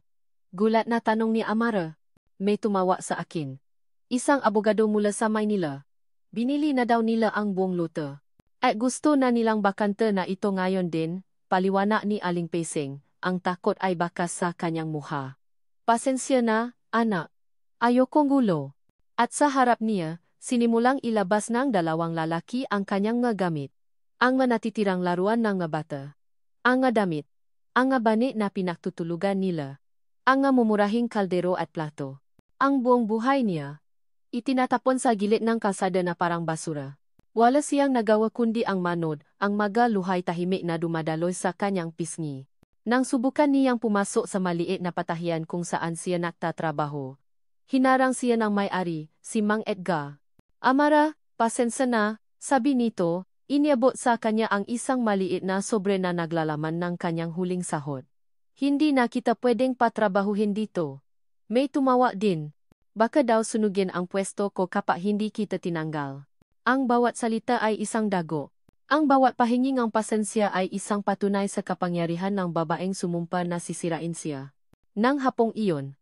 Gulat na tanong ni Amara. May tumawa sa akin. Isang abogado mula sa Maynila. Binili na daw nila ang buong luta. At gusto na nilang bakante na ito ngayon din, paliwanag ni Aling Pesing, ang takot ay bakas sa kanyang muha. Pasensya na, anak. Ayokong gulo. At sa harap niya, sinimulang ilabas ng dalawang lalaki ang kanyang nga gamit. Ang manatitirang laruan ng nga bata. Ang nga damit. Ang nga bani na pinagtutulugan nila. Ang nga mumurahing kaldero at plato. Ang buong buhay niya, itinatapon sa gilid ng kalsada na parang basura. Wala siyang nagawa kundi ang manod, ang magaluhay tahimik na dumadaloy sa kanyang pisngi. Nang subukan niyang pumasok sa maliit na patahian kung saan siya nagtatrabaho, hinarang siya ng may-ari, si Mang Edgar. Amara, pasensya na, sabi nito. Iniabot sa kanya ang isang maliit na sobre na naglalaman ng kanyang huling sahod. Hindi na kita pwedeng patrabahuhin dito. May tumawa din. Baka daw sunugin ang pwesto ko kapag hindi kita tinanggal. Ang bawat salita ay isang dago. Ang bawat pahinging ang pasensya ay isang patunay sa kapangyarihan ng babaeng sumumpa na sisirain siya. Nang hapong iyon,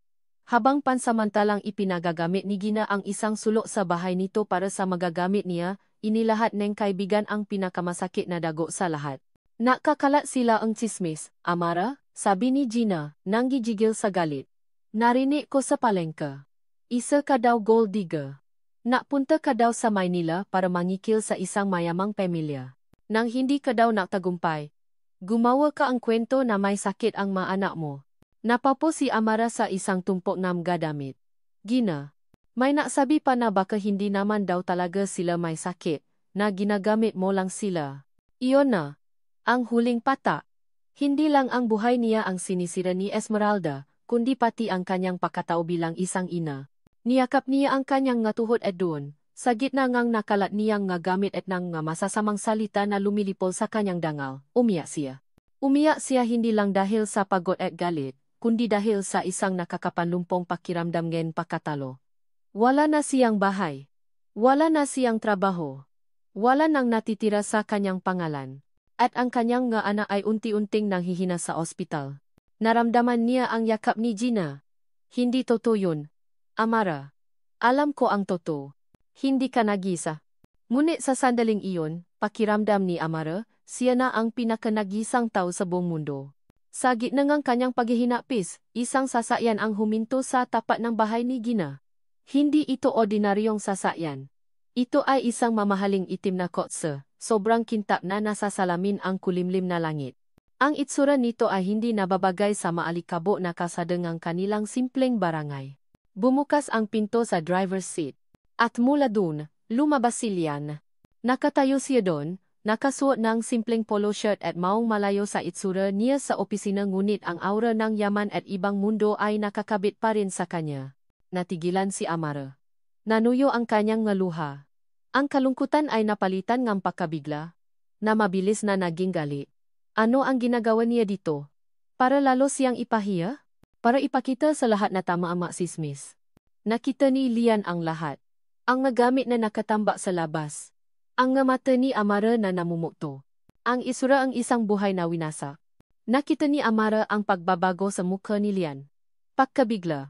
habang pansamantalang ipinagagamit ni Gina ang isang sulok sa bahay nito para sa magagamit niya, inilahat ng kaibigan ang pinakamasakit na dago sa lahat. Nakakalat sila ang tsismis, Amara, sabi ni Gina, nang gigigil sa galit. Narinig ko sa palengke. Isa ka daw gold digger. Napunta ka daw sa Maynila para mangikil sa isang mayamang pamilya. Nang hindi ka daw naktagumpay, gumawa ka ang kwento na may sakit ang mga anak mo. Napapo si Amara sa isang tumpok ng gadamit. Gina, may nasabi pa na baka hindi naman daw talaga sila may sakit, na ginagamit mo lang sila. Iyon na, ang huling pata. Hindi lang ang buhay niya ang sinisira ni Esmeralda, kundi pati ang kanyang pagkatao bilang isang ina. Niyakap niya ang kanyang nga tuhod at doon, sa gitna ngang nakalat niyang nga gamit at ng nga masasamang salita na lumilipol sa kanyang dangal, umiyak siya. Umiyak siya hindi lang dahil sa pagod at galit, kundi dahil sa isang nakakapanlumpong pakiramdam ng pagkatalo. Wala na siyang bahay. Wala na siyang trabaho. Wala nang natitira sa kanyang pangalan. At ang kanyang nga anak ay unti-unting nanghihina sa ospital. Naramdaman niya ang yakap ni Gina. Hindi totoo yun, Amara. Alam ko ang totoo. Hindi ka nag-isa. Ngunit sa sandaling iyon, pakiramdam ni Amara, siya na ang pinakanagisang tao sa buong mundo. Sa gitna ng kanyang paghihinapis, isang sasakyan ang huminto sa tapat ng bahay ni Gina. Hindi ito ordinaryong sasakyan. Ito ay isang mamahaling itim na kotse, sobrang kintab na nasasalamin ang kulimlim na langit. Ang itsura nito ay hindi nababagay sa maalikabok na kalsada ng kanilang simpleng barangay. Bumukas ang pinto sa driver's seat. At mula dun, lumabas si Lian. Nakatayo siya doon, nakasuot ng simpleng polo shirt at maong malayo sa itsura niya sa opisina ngunit ang aura ng yaman at ibang mundo ay nakakabit pa rin sa kanya. Natigilan si Amara. Nanuyo ang kanyang ngaluha. Ang kalungkutan ay napalitan ng pagkabigla, na mabilis na naging gali. Ano ang ginagawa niya dito? Para lalo siyang ipahiya? Para ipakita sa lahat na tama ang maksismis. Nakita ni Lian ang lahat. Ang nagamit na nakatambak sa labas. Ang mata ni Amara na namumukto. Ang isura ang isang buhay na winasak. Nakita ni Amara ang pagbabago sa mukha ni Lian. Pagkabigla.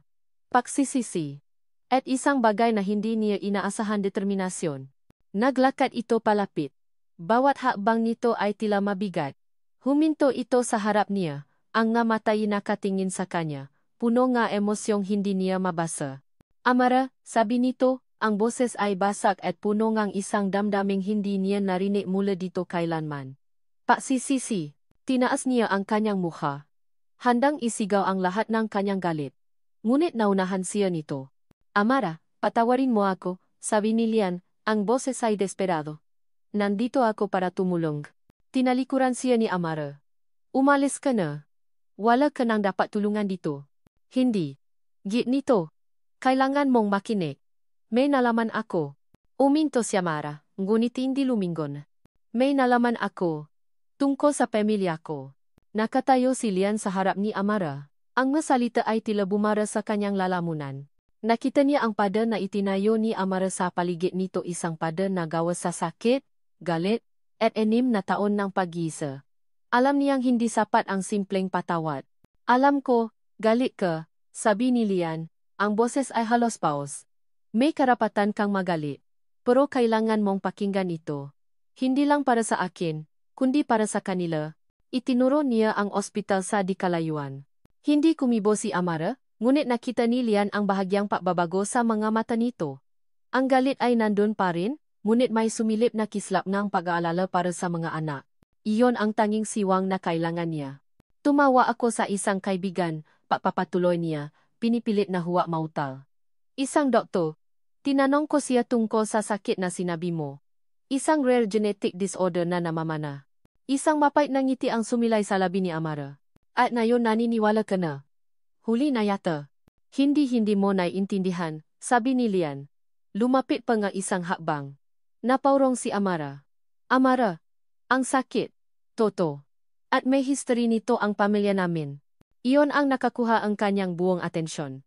Pagsisisi. At isang bagay na hindi niya inaasahan determinasyon. Naglakad ito palapit. Bawat hakbang nito ay tila mabigat. Huminto ito sa harap niya, ang nga matay nakatingin sa kanya, puno nga emosyong hindi niya mabasa. Amara, sabi nito, ang boses ay basak at puno ngang isang damdaming hindi niya narinig mula dito kailanman. Paksisisi. Tinaas niya ang kanyang mukha. Handang isigaw ang lahat ng kanyang galit. Ngunit naunahan siya nito. Amara, patawarin mo ako, sabi ni Lian, ang boses ay desperado. Nandito ako para tumulong. Tinalikuran siya ni Amara. Umalis ka na. Wala ka nang dapat tulungan dito. Hindi. Git nito. Kailangan mong makinig. May nalaman ako. Uminto si Amara, ngunit hindi lumingon. May nalaman ako. Tungkol sa pamilya ko. Nakatayo si Lian sa harap ni Amara. Ang mga salita ay tila bumara sa kanyang lalamunan. Nakita niya ang pader na itinayo ni Amara sa paligid nito, isang pader na gawa sa sakit, galit, at 6 na taon ng pag-iisa. Alam niyang hindi sapat ang simpleng patawad. Alam ko, galit ka, sabi ni Lian, ang boses ay halos paos. May karapatan kang magalit. Pero kailangan mong pakinggan ito. Hindi lang para sa akin, kundi para sa kanila. Itinuro niya ang ospital sa di kalayuan. Hindi kumibo si Amara, ngunit nakita ni Lian ang bahagyang pagbabago sa mga mata nito. Ang galit ay nandun pa rin, ngunit may sumilip na kislap ng pag-aalala para sa mga anak. Iyon ang tanging siwang na kailangan niya. Tumawa ako sa isang kaibigan, papatuloy niya, pinipilit na huwag mautal. Isang doktor. Tinanong ko siya tungkol sa sakit na sinabi mo. Isang rare genetic disorder na namamana. Isang mapait na ngiti ang sumilay sa labi ni Amara. At ngayon naniniwala ka na. Huli na yata. Hindi mo naiintindihan, sabi ni Lian. Lumapit pa nga isang hakbang. Napaurong si Amara. Amara, ang sakit. Toto. At may history nito ang pamilya namin. Iyon ang nakakuha ang kanyang buong atensyon.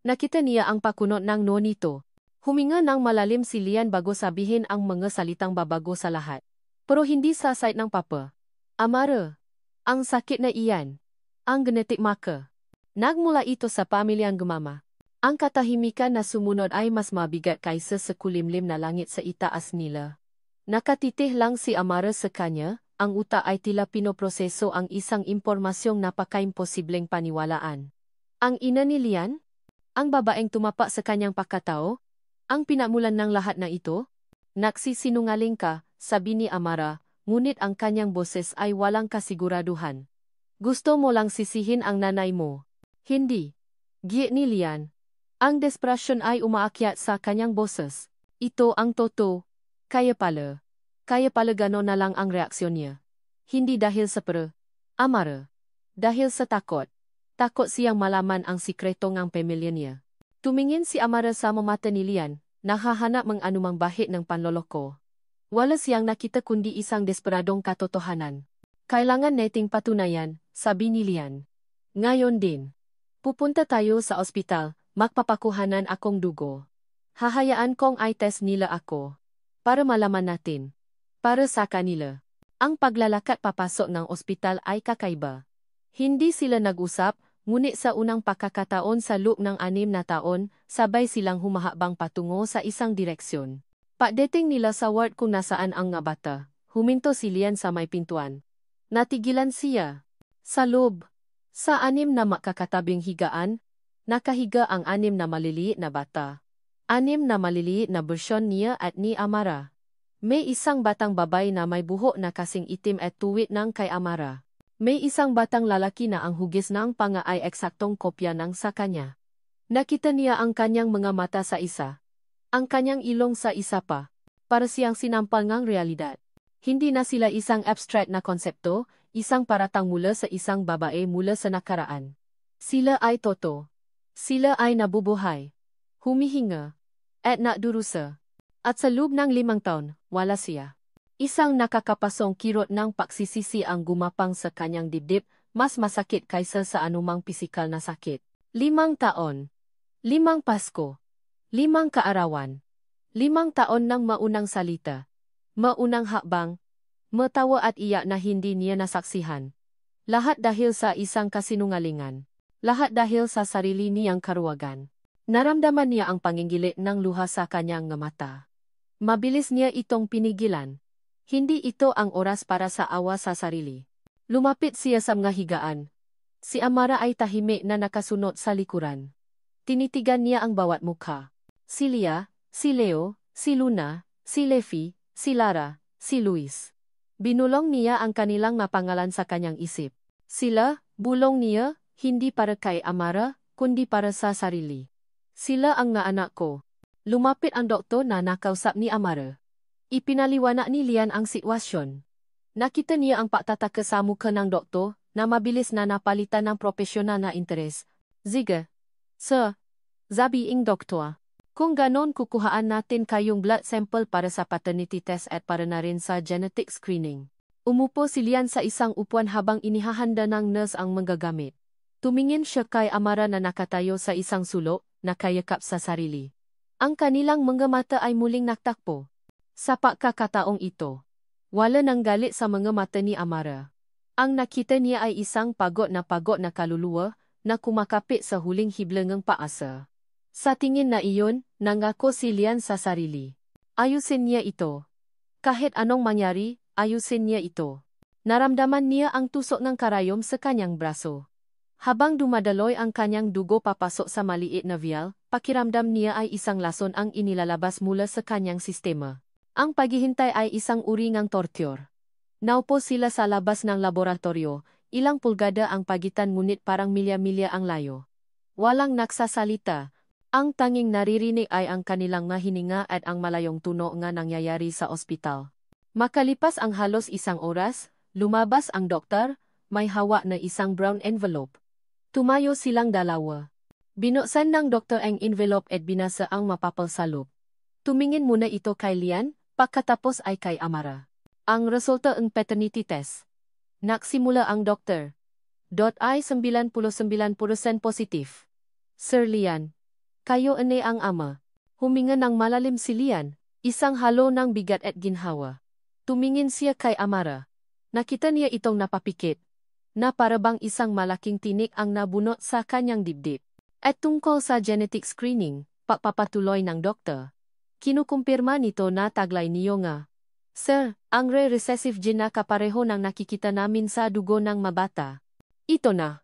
Nakita niya ang pakunot ng noo nito. Huminga ng malalim si Lian bago sabihin ang mga salitang babago sa lahat. Pero hindi sa side ng papa. Amara, ang sakit na iyan. Ang genetic marker. Nagmula ito sa pamilyang gumama. Ang katahimikan na sumunod ay mas mabigat kaysa sa kulimlim na langit sa itaas nila. Nakatitih lang si Amara sa kanya, ang utak ay tila pinoproseso ang isang impormasyong napaka-imposibleng paniwalaan. Ang ina ni Lian? Ang babaeng tumapak sa kanyang pagkatao? Ang pinamulan ng lahat na ito? Nagsisinungaling ka, sabi ni Amara, ngunit ang kanyang boses ay walang kasiguraduhan. Gusto mo lang sisihin ang nanay mo. Hindi. Giit ni Lian. Ang desperasyon ay umaakyat sa kanyang boses. Ito ang totoo. Kaya pala gano'n na lang ang reaksyon niya. Hindi dahil sa Amara. Dahil sa takot. Takot siyang malaman ang sikreto ng pamilya niya. Tumingin si Amara sa mata ni Lian, nahahanap ng anumang bahid ng panloloko. Wala siyang nakita kundi isang desperadong katotohanan. Kailangan nating patunayan, sabi ni Lian. Ngayon din. Pupunta tayo sa ospital, magpapakuhanan akong dugo. Hahayaan kong i-test nila ako. Para malaman natin. Para sa kanila. Ang paglalakad papasok ng ospital ay kakaiba. Hindi sila nag-usap, ngunit sa unang pagkakataon sa loob ng 6 na taon, sabay silang humahakbang patungo sa isang direksyon. Pagdating nila sa ward kung nasaan ang nga bata, huminto si Lian sa may pintuan. Natigilan siya. Sa loob. Sa 6 na makakatabing higaan, nakahiga ang 6 na maliliit na bata. 6 na maliliit na bersyon niya at ni Amara. May isang batang babae na may buhok na kasing itim at tuwid ng kay Amara. May isang batang lalaki na ang hugis ng panga ay eksaktong kopya ng sa kanya. Nakita niya ang kanyang mga mata sa isa. Ang kanyang ilong sa isa pa. Para siyang sinampal ng realidad. Hindi na sila isang abstract na konsepto, isang paratang mula sa isang babae mula sa nakaraan. Sila ay totoo. Sila ay nabubuhay. Humihinga. At nakdurusa. At sa loob ng 5 taon, wala siya. Isang nakakapasong kirot ng pagsisisi ang gumapang sa kanyang dibdib, mas masakit kaysa sa anumang pisikal na sakit. 5 taon. 5 Pasko. 5 kaarawan. 5 taon ng maunang salita. Maunang hakbang. Matawa at iyak na hindi niya nasaksihan. Lahat dahil sa isang kasinungalingan. Lahat dahil sa sarili niyang karuwagan. Naramdaman niya ang pangingilit ng luha sa kanyang mata. Mabilis niya itong pinigilan. Hindi ito ang oras para sa awa sa sarili. Lumapit siya sa mga higaan. Si Amara ay tahimik na nakasunod sa likuran. Tinitigan niya ang bawat mukha. Si Lia, si Leo, si Luna, si Levi, si Lara, si Luis. Binulong niya ang kanilang mapangalan sa kanyang isip. Sila, bulong niya, hindi para kay Amara, kundi para sa sarili. Sila ang nga anak ko. Lumapit ang doktor na nakausap ni Amara. Ipinaliwanag ni Lian ang sitwasyon. Nakita niya ang pagtataka sa mukha ng doktor na mabilis na napalitan ng profesional na interes. Sige. Sir. Sabi ang doktor. Kung ganon kukuhaan natin kayong blood sample para sa paternity test at para na rin sa genetic screening. Umupo si Lian sa isang upuan habang inihahanda ng nurse ang manggagamit. Tumingin siya kay Amara na nakatayo sa isang sulok, nakayakap sa sarili. Ang kanilang mga mata ay muling nagtakpo. Sa pagkakataong ito, wala nang galit sa mga mata ni Amara. Ang nakita niya ay isang pagod na kaluluwa na kumakapit sa huling hiblangang paasa. Sa tingin na iyon, nangako si Lian sa sarili. Ayusin niya ito. Kahit anong mangyari, ayusin niya ito. Naramdaman niya ang tusok ng karayom sa kanyang braso. Habang dumadaloy ang kanyang dugo papasok sa maliit na vial, pakiramdam niya ay isang lason ang inilalabas mula sa kanyang sistema. Ang paghihintay ay isang uri ng torture. Naupo sila sa labas ng laboratorio, ilang pulgada ang pagitan ngunit parang milya-milya ang layo. Walang nagsasalita. Ang tanging naririnig ay ang kanilang mahininga at ang malayong tunog nga nangyayari sa ospital. Makalipas ang halos isang oras, lumabas ang doktor, may hawak na isang brown envelope. Tumayo silang dalawa. Binuksan ng doktor ang envelope at binasa ang mapapal sa loob. Tumingin muna ito kay Lian, pagkatapos ay kay Amara. Ang resulta ng paternity test. Nagsimula ang doktor. Ay 99% positif. Sir Lian. Kayo ane ang ama. Huminga ng malalim si Lian, isang halo ng bigat at ginhawa. Tumingin siya kay Amara. Nakita niya itong napapikit, na parabang isang malaking tinik ang nabunot sa kanyang dibdib. At tungkol sa genetic screening, pagpapatuloy ng doktor. Kinukumpirma nito na taglay niyo nga. Sir, ang recessive gene na kapareho ng nakikita namin sa dugo ng mabata. Ito na.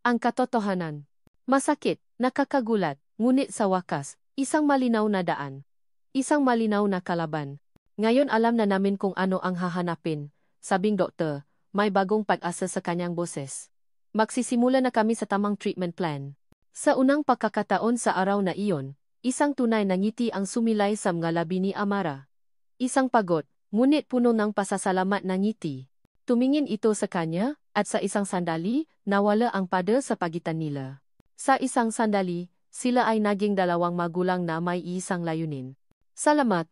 Ang katotohanan. Masakit, nakakagulat. Ngunit sa wakas, isang malinaw na daan. Isang malinaw na kalaban. Ngayon alam na namin kung ano ang hahanapin, sabing doktor, may bagong pag-asa sa kanyang boses. Magsisimula na kami sa tamang treatment plan. Sa unang pagkakataon sa araw na iyon, isang tunay na ngiti ang sumilay sa mga labi ni Amara. Isang pagod, ngunit puno ng pasasalamat na ngiti. Tumingin ito sa kanya, at sa isang sandali, nawala ang pader sa pagitan nila. Sa isang sandali, sila ay naging dalawang magulang na may isang layunin. Salamat,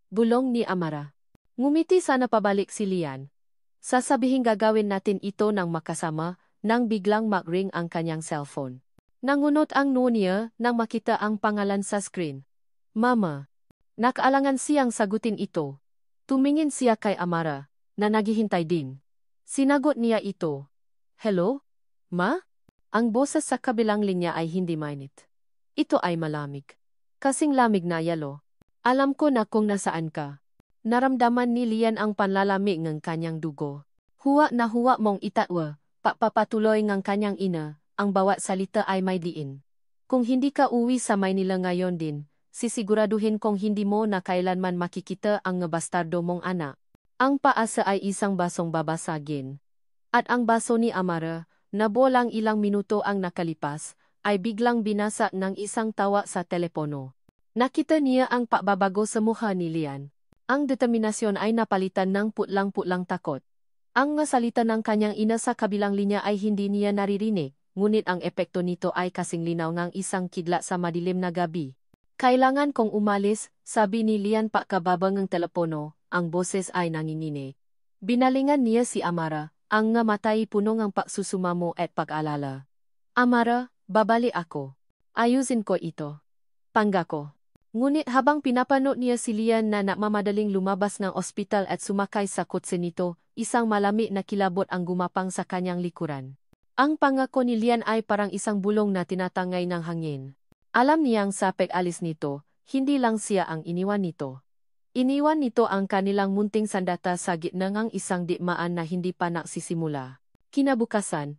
bulong ni Amara. Ngumiti sana pabalik si Lian. Sasabihin gagawin natin ito ng makasama, nang biglang mag-ring ang kanyang cellphone. Nangunot ang noo niya nang makita ang pangalan sa screen. Mama. Nakaalangan siyang sagutin ito. Tumingin siya kay Amara, na naghihintay din. Sinagot niya ito. Hello? Ma? Ang boses sa kabilang linya ay hindi mainit. Ito ay malamig. Kasing lamig na yelo. Alam ko na kung nasaan ka. Naramdaman ni Lian ang panlalamig ng kanyang dugo. Huwa na huwa mong itatwa, papapatuloy ng kanyang ina, ang bawat salita ay may diin. Kung hindi ka uwi sa Maynila ngayon din, sisiguraduhin kong hindi mo na kailanman makikita ang bastardo mong anak. Ang paasa ay isang basong babasagin. At ang baso ni Amara, na bolang ilang minuto ang nakalipas, ay biglang binasa ng isang tawa sa telepono. Nakita niya ang pagbabago sa mukha ni Lian. Ang determinasyon ay napalitan ng putlang-putlang takot. Ang salita ng kanyang ina sa kabilang linya ay hindi niya naririnig, ngunit ang epekto nito ay kasing linaw ng isang kidlat sa madilim na gabi. Kailangan kong umalis, sabi ni Lian pagkababa ng telepono, ang boses ay nanginginig. Binalingan niya si Amara, ang nga matay puno ng pagsusumamo at pag-alala. Amara, babali ako. Ayusin ko ito. Pangako. Ngunit habang pinapanood niya si Lian na namamadaling lumabas ng ospital at sumakay sa kotse nito, isang malamig na kilabot ang gumapang sa kanyang likuran. Ang pangako ni Lian ay parang isang bulong na tinatangay ng hangin. Alam niyang sa pag-alis nito, hindi lang siya ang iniwan nito. Iniwan nito ang kanilang munting sandata sa gitna ng isang digmaan na hindi pa nagsisimula. Kinabukasan,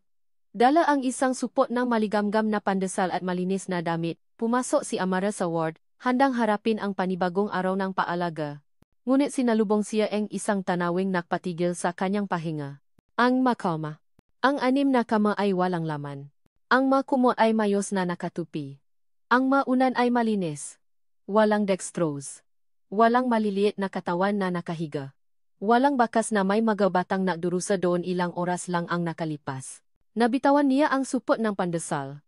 dala ang isang supot ng maligamgam na pandesal at malinis na damit, pumasok si Amara sa ward, handang harapin ang panibagong araw ng paalaga. Ngunit sinalubong siya ang isang tanawing nagpatigil sa kanyang pahinga. Ang makama. Ang 6 na kama ay walang laman. Ang makumot ay mayos na nakatupi. Ang maunan ay malinis. Walang dextrose. Walang maliliit na katawan na nakahiga. Walang bakas na may magabatang nagdurusa doon, ilang oras lang ang nakalipas. Nabitawan niya ang supot ng pandesal.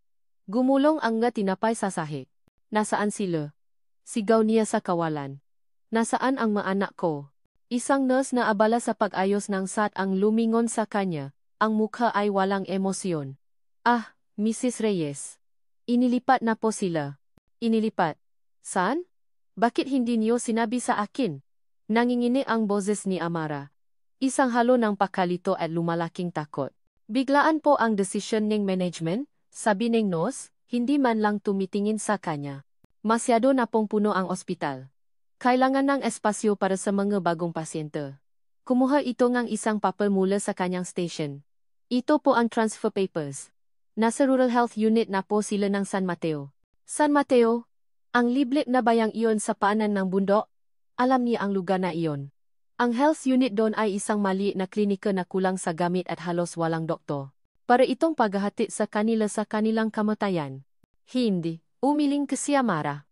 Gumulong ang nga tinapay sa sahig. Nasaan sila? Sigaw niya sa kawalan. Nasaan ang mga anak ko? Isang nurse na abala sa pag-ayos ng SAT ang lumingon sa kanya, ang mukha ay walang emosyon. Ah, Mrs. Reyes. Inilipat na po sila. Inilipat? Saan? Bakit hindi niyo sinabi sa akin? Nangingini ang boses ni Amara. Isang halo ng pakalito at lumalaking takot. Biglaan po ang desisyon ng management, sabi ng nurse, hindi man lang tumitingin sa kanya. Masyado na pong puno ang ospital. Kailangan ng espasyo para sa mga bagong pasyente. Kumuha ito ng isang papel mula sa kanyang station. Ito po ang transfer papers. Nasa Rural Health Unit na po sila ng San Mateo. San Mateo? Ang liblib na bayang iyon sa paanan ng bundok? Alam niya ang lugar na iyon. Ang health unit doon ay isang maliit na klinika na kulang sa gamit at halos walang doktor. Para itong paghahati sa kanila sa kanilang kamatayan. Hindi. Umiling ka si Amara.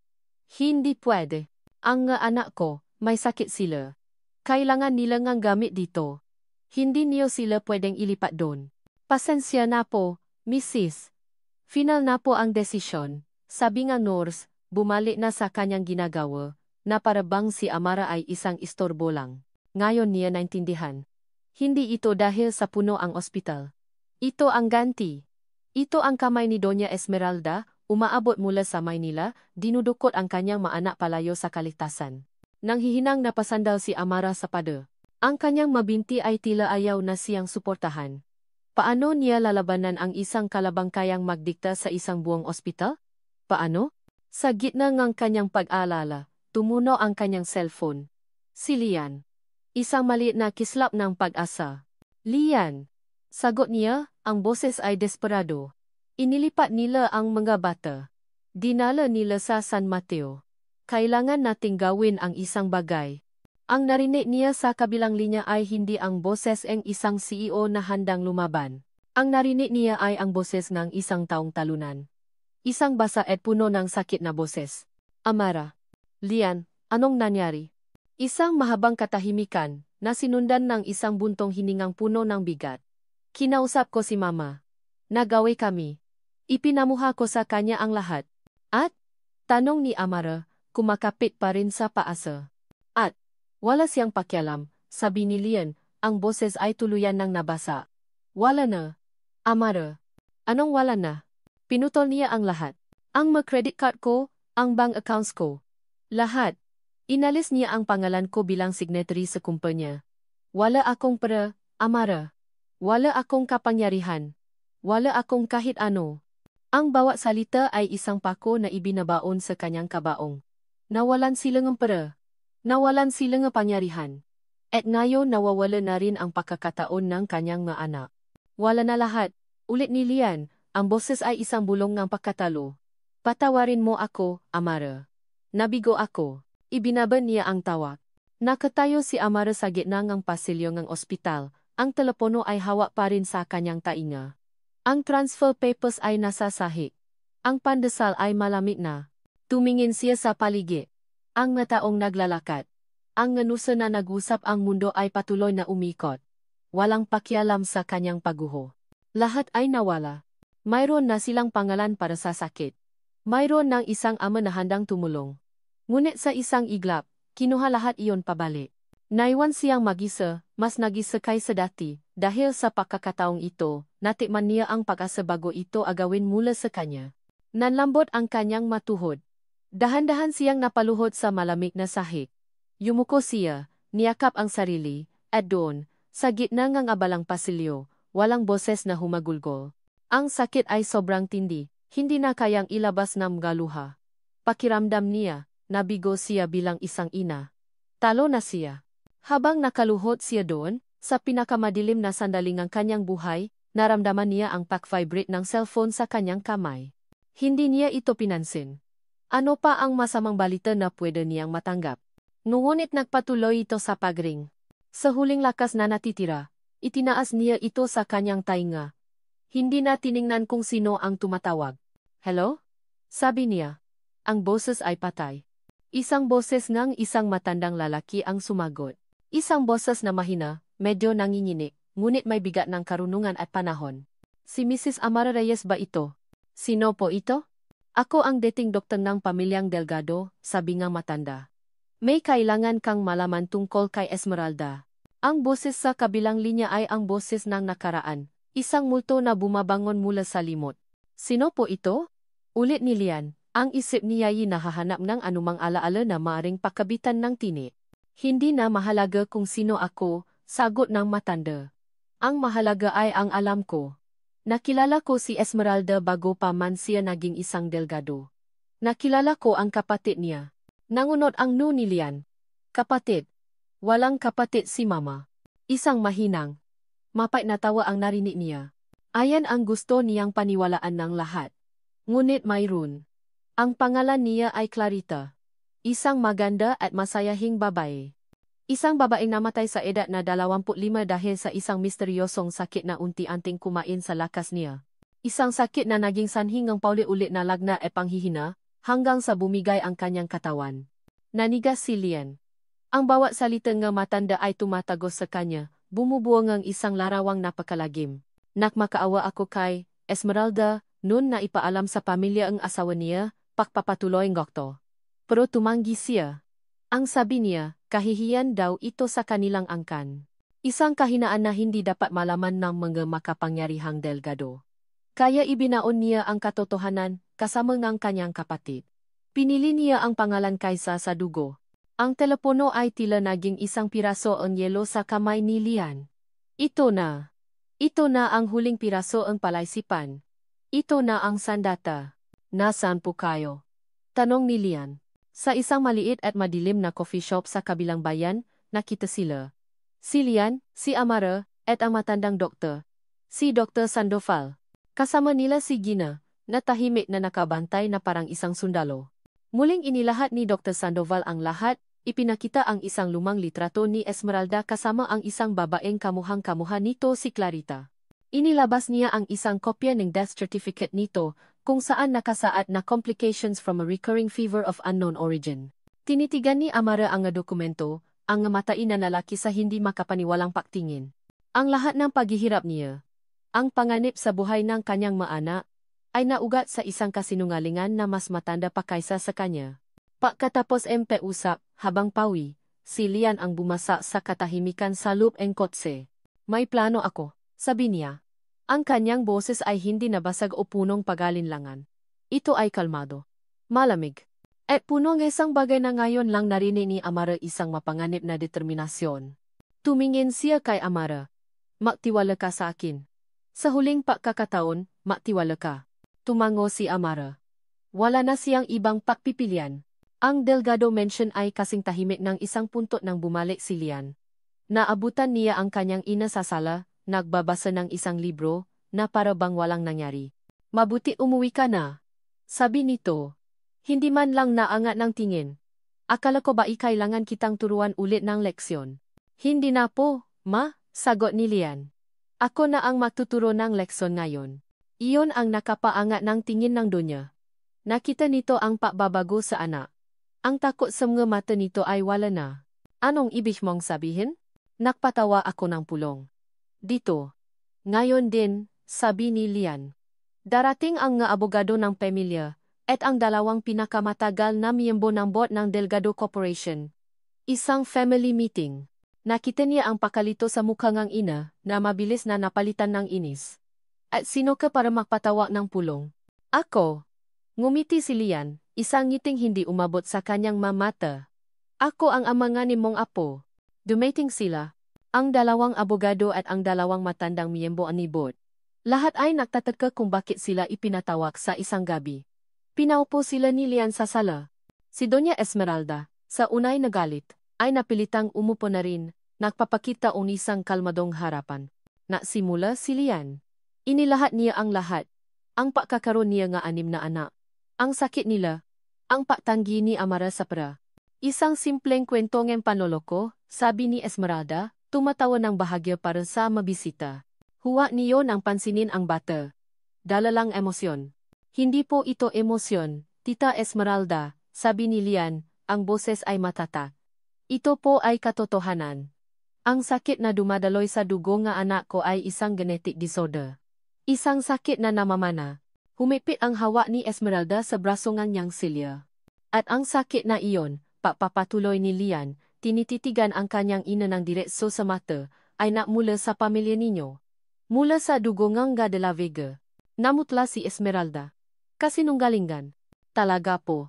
Hindi pwede. Ang nga anak ko, may sakit sila. Kailangan nila ngang gamit dito. Hindi niyo sila pwedeng ilipat doon. Pasensya na po, Mrs. Final na po ang desisyon, sabi nga nurse, bumalik na sa kanyang ginagawa, na para bang si Amara ay isang istorbo lang. Ngayon niya naintindihan. Hindi ito dahil sa puno ang ospital. Ito ang ganti. Ito ang kamay ni Doña Esmeralda, umaabot mula sa Maynila, dinudukot ang kanyang maanak palayo sa kaligtasan. Nang hihinang napasandal si Amara sa pader. Ang kanyang mabinti ay tila ayaw na siyang suportahan. Paano niya lalabanan ang isang kalabang kayang magdikta sa isang buong ospital? Paano? Sa gitna ng kanyang pag-aalala, tumuno ang kanyang cellphone. Si Lian. Isang maliit na kislap ng pag-asa. Lian. Sagot niya, ang boses ay desperado. Inilipat nila ang mga bata. Dinala nila sa San Mateo. Kailangan nating gawin ang isang bagay. Ang narinig niya sa kabilang linya ay hindi ang boses ng isang CEO na handang lumaban. Ang narinig niya ay ang boses ng isang taong talunan. Isang basa at puno ng sakit na boses. Amara. Lian, anong nangyari? Isang mahabang katahimikan na sinundan ng isang buntong hiningang puno ng bigat. Kinausap ko si Mama. Nag-away kami. Ipinamuha ko sa kanya ang lahat. At? Tanong ni Amara, kumakapit pa rin sa paasa. At? Wala siyang pakialam, sabi ni Lian, ang boses ay tuluyan ng nabasa. Wala na. Amara. Anong wala na? Pinutol niya ang lahat. Ang credit card ko, ang bank accounts ko. Lahat. Inalis niya ang pangalan ko bilang signatory sa kumpanya. Wala akong pera, Amara. Wala akong kapangyarihan. Wala akong kahit ano. Ang bawat salita ay isang pako na ibinabaon sa kanyang kabaong. Nawalan sila ng pera. Nawalan sila ng pangyarihan. At ngayon nawawala na rin ang pagkakataon ng kanyang mga anak. Wala na lahat. Ulit ni Lian, ang boses ay isang bulong ng pagkatalo. Patawarin mo ako, Amara. Nabigo ako. Ibinaban niya ang tawag. Nakatayo si Amara sa gitna ng pasilyo ng ospital. Ang telepono ay hawak pa rin sa kanyang tainga. Ang transfer papers ay nasa sahig. Ang pandesal ay malamig na. Tumingin siya sa paligid. Ang mga taong naglalakad. Ang nganusa na nag-usap, ang mundo ay patuloy na umikot. Walang pakialam sa kanyang pagguho. Lahat ay nawala. Mayroon na silang pangalan para sa sakit. Mayroon ng isang ama na handang tumulong. Ngunit sa isang iglap, kinuha lahat iyon pabalik. Naiwan siyang mag-isa, mas nag-isa kaysa dati, dahil sa pagkakataong ito, natikman niya ang pag-asa bago ito agawin mula sa kanya. Nanlambot ang kanyang matuhod. Dahan-dahan siyang napaluhod sa malamig na sahig. Yumuko siya, niyakap ang sarili, at doon, sa gitna ng abalang pasilyo, walang boses na humagulgol. Ang sakit ay sobrang tindi, hindi na kayang ilabas ng mga luha. Pakiramdam niya, nabigo siya bilang isang ina. Talo na siya. Habang nakaluhod siya doon, sa pinakamadilim na sandali ng kanyang buhay, naramdaman niya ang pag-vibrate ng cellphone sa kanyang kamay. Hindi niya ito pinansin. Ano pa ang masamang balita na pwede niyang matanggap? Ngunit nagpatuloy ito sa pagring. Sa huling lakas na natitira, itinaas niya ito sa kanyang tainga. Hindi na tiningnan kung sino ang tumatawag. Hello? Sabi niya. Ang boses ay patay. Isang boses ngang isang matandang lalaki ang sumagot. Isang boses na mahina, medyo nanginginig, ngunit may bigat ng karunungan at panahon. Si Mrs. Amara Reyes ba ito? Sino po ito? Ako ang dating doktor ng pamilyang Delgado, sabi ngang matanda. May kailangan kang malaman tungkol kay Esmeralda. Ang boses sa kabilang linya ay ang boses ng nakaraan, isang multo na bumabangon mula sa limot. Sino po ito? Ulit ni Lian, ang isip niya ay nahahanap ng anumang alaala na maaring pakabitan ng tini. Hindi na mahalaga kung sino ako, sagot ng matanda. Ang mahalaga ay ang alam ko. Nakilala ko si Esmeralda bago pa man siya naging isang Delgado. Nakilala ko ang kapatid niya. Nangunot ang no ni Lian. Kapatid. Walang kapatid si Mama. Isang mahinang. Mapait na tawa ang narinig niya. Ayan ang gusto niyang paniwalaan ng lahat. Ngunit mayroon. Ang pangalan niya ay Clarita. Isang maganda at masayahing babae. Isang babaeng namatay sa edad na 25 dahil sa isang misteryosong sakit na unti-anting kumain sa lakas niya. Isang sakit na naging sanhi ng paulit-ulit na lagna at panghihina, hanggang sa bumigay ang kanyang katawan. Nanigas si Lian. Ang bawat salita ng matanda ay tumatagos sa kanya, bumubuo ng isang larawang napakalagim. Nakmakaawa ako kay Esmeralda, noon na ipaalam sa pamilya ang asawa niya, pakpapatuloy ng gokto. Pero tumanggi siya. Ang sabi niya, kahihiyan daw ito sa kanilang angkan. Isang kahinaan na hindi dapat malaman ng mga makapangyarihang Delgado. Kaya ibinaon niya ang katotohanan, kasama ng kanyang kapatid. Pinili niya ang pangalan kaysa sa dugo. Ang telepono ay tila naging isang piraso ang yelo sa kamay ni Lian. Ito na. Ito na ang huling piraso ang palaisipan. Ito na ang sandata. Nasaan po kayo? Tanong ni Lian. Sa isang maliit at madilim na coffee shop sa kabilang bayan, nakita sila. Si Lian, si Amara, at ang matandang doktor. Si Dr. Sandoval. Kasama nila si Gina, na tahimik na nakabantay na parang isang sundalo. Muling inilahat ni Dr. Sandoval ang lahat, ipinakita ang isang lumang litrato ni Esmeralda kasama ang isang babaeng kamuhang-kamuha nito si Clarita. Inilabas niya ang isang kopya ng death certificate nito, kung saan nakasaad na complications from a recurring fever of unknown origin. Tinitigan ni Amara ang dokumento, ang matain na lalaki sa hindi makapaniwalang pagtingin. Ang lahat ng paghihirap niya, ang panganib sa buhay ng kanyang maanak, ay naugat sa isang kasinungalingan na mas matanda pa kaysa sa kanya. Pagkatapos usap, habang pawi, si Lian ang bumasa sa katahimikan sa loob ng kotse. May plano ako, sabi niya. Ang kanyang boses ay hindi nabasag o punong pagalinlangan. Ito ay kalmado. Malamig. At puno ng isang bagay na ngayon lang narinig ni Amara isang mapanganib na determinasyon. Tumingin siya kay Amara. Magtiwala ka sa akin. Sa huling pagkakataon, magtiwala ka. Tumango si Amara. Wala na siyang ibang pagpipilian. Ang Delgado Mansion ay kasing tahimik ng isang puntot nang bumalik si Lian. Naabutan niya ang kanyang ina sa sala, nagbabasa ng isang libro, na para bang walang nangyari. Mabuti umuwi ka na. Sabi nito. Hindi man lang naangat ng tingin. Akala ko ba kailangan kitang turuan ulit ng leksyon? Hindi na po, ma, sagot ni Lian. Ako na ang magtuturo ng leksyon ngayon. Iyon ang nakapaangat ng tingin ng donya. Nakita nito ang pagbabago sa anak. Ang takot sa mga mata nito ay wala na. Anong ibig mong sabihin? Nakpatawa ako ng pulong. Dito. Ngayon din, sabi ni Lian. Darating ang nga abogado ng pamilya, at ang dalawang pinakamatagal na miyembro ng board ng Delgado Corporation. Isang family meeting. Nakita niya ang pakalito sa mukha ng ina, na mabilis na napalitan ng inis. At sino ka para magpatawa ng pulong? Ako. Ngumiti si Lian, isang ngiting hindi umabot sa kanyang mamata. Ako ang amanganin mong apo. Dumating sila. Ang dalawang abogado at ang dalawang matandang miyembro ni board. Lahat ay nagtataka kung bakit sila ipinatawag sa isang gabi. Pinaupo sila ni Lian sa sala. Si Doña Esmeralda, sa unay nagalit, ay napilitang umupo na rin, nagpapakita ang isang kalmadong harapan. Nasimula si Lian. Inilahat niya ang lahat. Ang pagkakaroon niya nga 6 na anak. Ang sakit nila. Ang pagtanggi ni Amara sa pera. Isang simpleng kwentong panoloko, sabi ni Esmeralda, tumatawa ng bahagya para sa mabisita. Huwa niyo nang pansinin ang bata. Dalalang emosyon. Hindi po ito emosyon, Tita Esmeralda, sabi ni Lian, ang boses ay matatak. Ito po ay katotohanan. Ang sakit na dumadaloy sa dugo nga anak ko ay isang genetic disorder. Isang sakit na namamana. Humipit ang hawa ni Esmeralda sa braso ng niyang silya. At ang sakit na iyon, papatuloy ni Lian, tinititigan ang kanyang ina ng diretso sa mata, ay mula sa pamilya ninyo. Mula sa dugo ng de la Vega. Namutla si Esmeralda. Kasinunggalingan. Talaga po.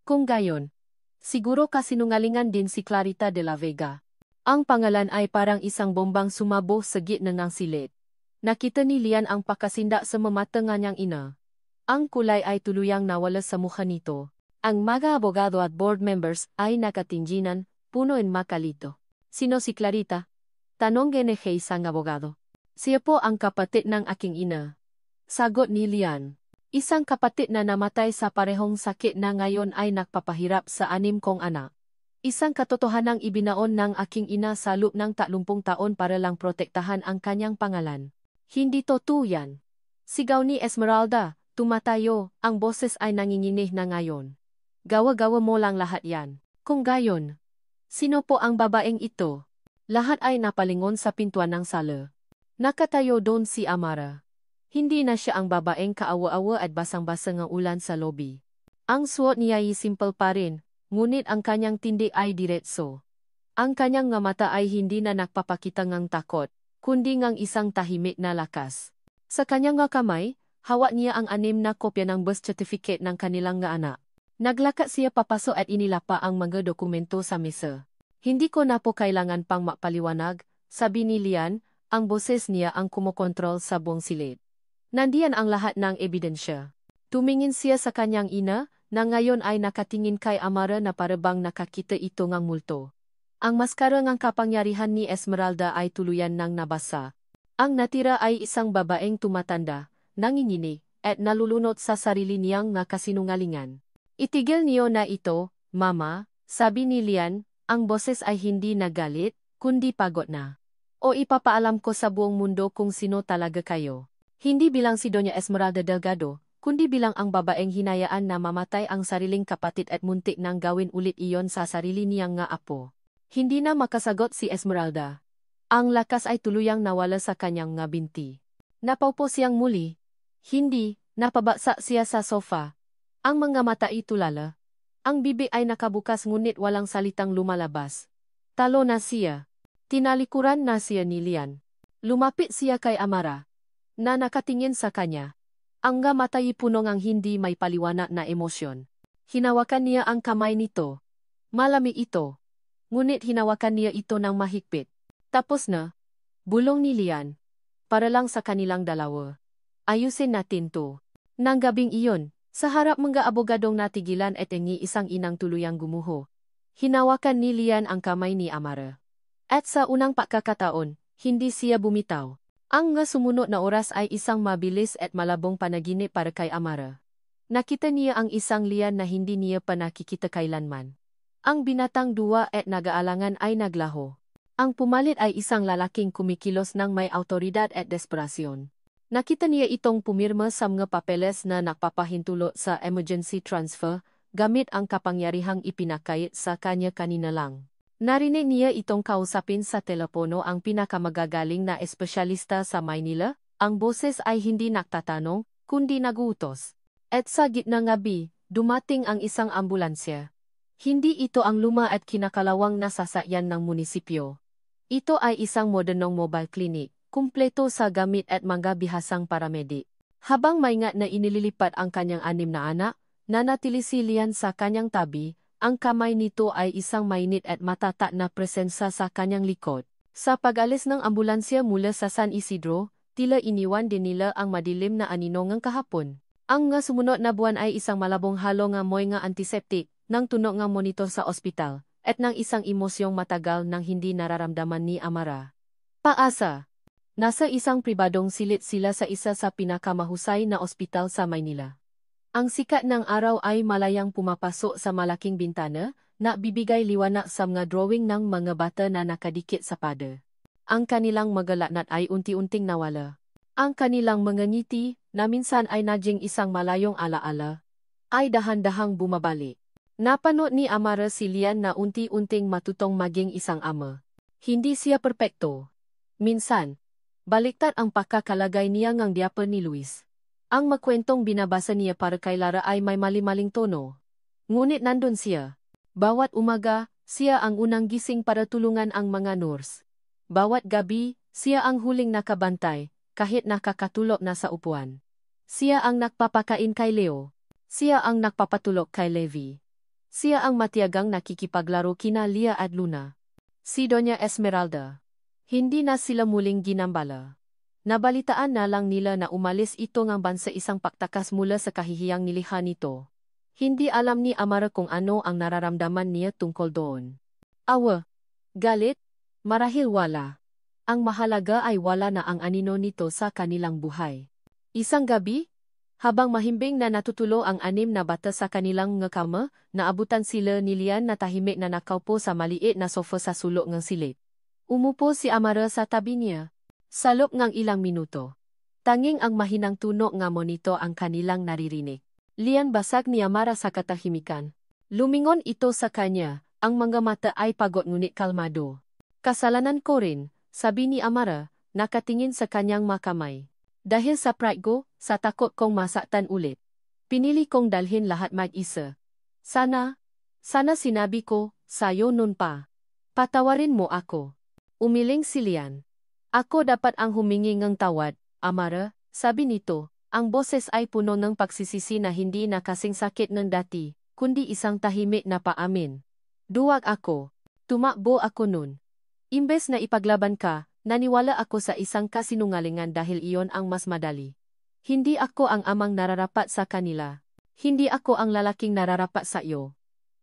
Kung gayon, siguro kasinungalingan din si Clarita de la Vega. Ang pangalan ay parang isang bombang sumabog sa gitna ng silid. Nakita ni Lian ang pakasinda sa mamata nga niyang ina. Ang kulay ay tuluyang nawala sa mukha nito. Ang mga abogado at board members ay nakatinginan, puno en makalito. Sino si Clarita? Tanong genehe isang abogado. Siya po ang kapatid ng aking ina. Sagot ni Lian. Isang kapatid na namatay sa parehong sakit na ngayon ay nagpapahirap sa 6 kong anak. Isang katotohanang ibinaon ng aking ina sa loob ng 30 taon para lang protektahan ang kanyang pangalan. Hindi totoo yan. Sigaw ni Esmeralda, tumatayo, ang boses ay nanginginig na ngayon. Gawa-gawa mo lang lahat yan. Kung gayon, sino po ang babaeng ito? Lahat ay napalingon sa pintuan ng sala. Nakatayo doon si Amara. Hindi na siya ang babaeng kaawa-awa at basang-basang ang ulan sa lobby. Ang suot niya ay simple pa rin, ngunit ang kanyang tindig ay diretso. Ang kanyang mata ay hindi na nagpapakita ng takot, kundi ng isang tahimik na lakas. Sa kanyang kamay, hawak niya ang 6 na kopya ng birth certificate ng kanilang anak. Naglakat siya papasok at inilapa ang mga dokumento sa mesa. Hindi ko na po kailangan pang mapaliwanag, sabi ni Lian, ang boses niya ang kumokontrol sa buong silid. Nandiyan ang lahat ng ebidensya. Tumingin siya sa kanyang ina, na ngayon ay nakatingin kay Amara na parabang nakakita ito ng multo. Ang maskara ng kapangyarihan ni Esmeralda ay tuluyan ng nabasa. Ang natira ay isang babaeng tumatanda, nanginginig, at nalulunod sa sarili niyang kasinungalingan. Itigil niyo na ito, Mama, sabi ni Lian, ang boses ay hindi nagalit, kundi pagod na. O ipapaalam ko sa buong mundo kung sino talaga kayo. Hindi bilang si Doña Esmeralda Delgado, kundi bilang ang babaeng hinayaan na mamatay ang sariling kapatid at muntik nang gawin ulit iyon sa sarili niyang apo. Hindi na makasagot si Esmeralda. Ang lakas ay tuluyang nawala sa kanyang binti. Napaupo siyang muli. Hindi, napabaksak siya sa sofa. Ang mga mata ay tulala. Ang bibig ay nakabukas ngunit walang salitang lumalabas. Talo na siya. Tinalikuran na siya ni Lian. Lumapit siya kay Amara, na nakatingin sa kanya. Ang mata ay puno ng hindi may paliwanag na emosyon. Hinawakan niya ang kamay nito. Malamig ito. Ngunit hinawakan niya ito ng mahigpit. Tapos na. Bulong ni Lian. Para lang sa kanilang dalawa. Ayusin natin to. Nang gabing iyon, sa harap mga abogadong natigilan at isang inang tuluyang gumuho. Hinawakan ni Lian ang kamay ni Amara. At sa unang pagkakataon, hindi siya bumitaw. Ang sumunod na oras ay isang mabilis at malabong panaginip para kay Amara. Nakita niya ang isang Lian na hindi niya pa nakikita kailanman. Ang binatang duwa at nag-aalangan ay naglaho. Ang pumalit ay isang lalaking kumikilos ng may autoridad at desperasyon. Nakita niya itong pumirma sa mga papeles na nagpapahintulo sa emergency transfer, gamit ang kapangyarihang ipinakait sa kanya kanina lang. Narinig niya itong kausapin sa telepono ang pinakamagagaling na espesyalista sa Maynila, ang boses ay hindi nagtatanong, kundi naguutos. At sa gitna ng gabi, dumating ang isang ambulansya. Hindi ito ang luma at kinakalawang na sasakyan ng munisipyo. Ito ay isang modernong mobile clinic, kumpleto sa gamit at mga bihasang paramedik. Habang maingat na inililipat ang kanyang 6 na anak, nanatili si Lian sa kanyang tabi. Ang kamay nito ay isang mainit at matata na presensya sa kanyang likod. Sa pag-alis ng ambulansya mula sa San Isidro, tila iniwan din nila ang madilim na anino ng kahapon. Ang sumunod na buwan ay isang malabong halo ng moy nga antiseptic, ng tunog ng monitor sa ospital, at ng isang emosyong matagal nang hindi nararamdaman ni Amara. Paasa. Nasa isang pribadong silid sila sa isa sa pinakamahusay na ospital sa Maynila. Ang sikat ng araw ay malayang pumapasok sa malaking bintana, na bibigay liwanag sa mga drawing ng mga bata na nakadikit sa pader. Ang kanilang mga laknat ay unti-unting nawala. Ang kanilang mga ngiti, na minsan ay naging isang malayong alaala, ay dahan-dahang bumabalik. Napanood ni Amara si Lian na unti-unting matutong maging isang ama. Hindi siya perpekto. Minsan, baliktad ang pagkakalagay niya ngang diaper ni Luis. Ang makwentong binabasa niya para kay Lara ay may mali-maling tono. Ngunit nandun siya. Bawat umaga, siya ang unang gising para tulungan ang mga nurse. Bawat gabi, siya ang huling nakabantay, kahit nakakatulog na sa upuan. Siya ang nagpapakain kay Leo. Siya ang nagpapatulog kay Levi. Siya ang matiyagang nakikipaglaro kina Lia at Luna. Si Doña Esmeralda. Hindi na sila muling ginambala. Nabalitaan na lang nila na umalis ito ng bansa isang paktakas mula sa kahihiyang nilihan nito. Hindi alam ni Amara kung ano ang nararamdaman niya tungkol doon. Awa, galit, marahil wala. Ang mahalaga ay wala na ang anino nito sa kanilang buhay. Isang gabi, habang mahimbing na natutulo ang 6 na bata sa kanilang nga kama, naabutan sila ni Lian na tahimik na nakaupo sa maliit na sofa sa sulok ng silid. Umupo si Amara sa tabi niya. Sa loob ng ilang minuto, tanging ang mahinang tunog nga monito ang kanilang naririnig. Lian basag ni Amara sa katahimikan. Lumingon ito sa kanya, ang mga mata ay pagod ngunit kalmado. Kasalanan ko rin, sabi ni Amara, nakatingin sa kanyang makamay. Dahil sa pride ko, sa takot kong masaktan ulit. Pinili kong dalhin lahat mag-isa. Sana sinabi ko, sayo nun pa. Patawarin mo ako. Umiling si Lian. Ako dapat ang humingi ng tawad, Amara, sabi nito. Ang boses ay puno ng pagsisisi na hindi na kasing sakit ng dati, kundi isang tahimik na paamin. Duwag ako. Tumakbo ako nun. Imbes na ipaglaban ka, naniwala ako sa isang kasinungalingan dahil iyon ang mas madali. Hindi ako ang amang nararapat sa kanila. Hindi ako ang lalaking nararapat sa iyo.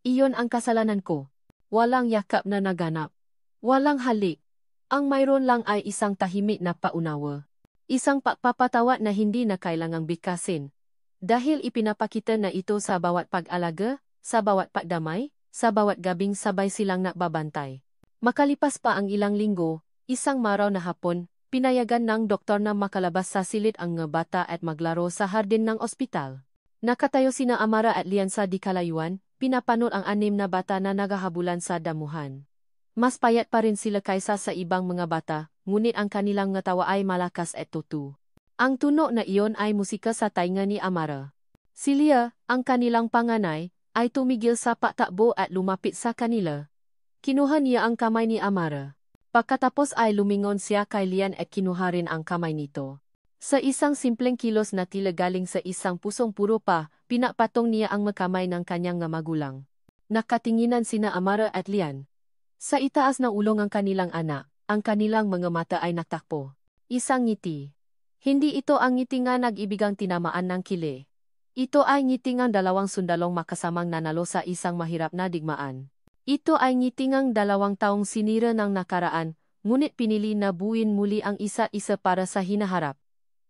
Iyon ang kasalanan ko. Walang yakap na naganap. Walang halik. Ang mayroon lang ay isang tahimik na paunawa. Isang pagpapatawa na hindi na kailangang bigkasin. Dahil ipinapakita na ito sa bawat pag-alaga, sa bawat pagdamay, sa bawat gabing sabay silang nakbabantay. Makalipas pa ang ilang linggo, isang maraw na hapon, pinayagan ng doktor na makalabas sa silid ang mga bata at maglaro sa hardin ng ospital. Nakatayo sina Amara at Lian sa di kalayuan, pinapanood ang 6 na bata na naghahabulan sa damuhan. Mas payat pa rin sila kaysa sa ibang mga bata, ngunit ang kanilang ngatawa ay malakas at tutu. Ang tunog na iyon ay musika sa tainga ni Amara. Si Lia, ang kanilang panganay, ay tumigil sa patakbo at lumapit sa kanila. Kinuha niya ang kamay ni Amara. Pagkatapos ay lumingon siya kay Lian at kinuha rin ang kamay nito. Sa isang simpleng kilos na tila galing sa isang pusong puro pa, pinapatong niya ang makamay ng kanyang nga magulang. Nakatinginan sina Amara at Lian. Sa itaas ng ulong ang kanilang anak, ang kanilang mga mata ay naktakpo. Isang ngiti. Hindi ito ang ngiti nga nag-ibigang tinamaan ng kili. Ito ay ngiti ngang 2 sundalong makasamang nanalo sa isang mahirap na digmaan. Ito ay ngiti ngang 2 taong sinira ng nakaraan, ngunit pinili na buuin muli ang isa't isa para sa hinaharap.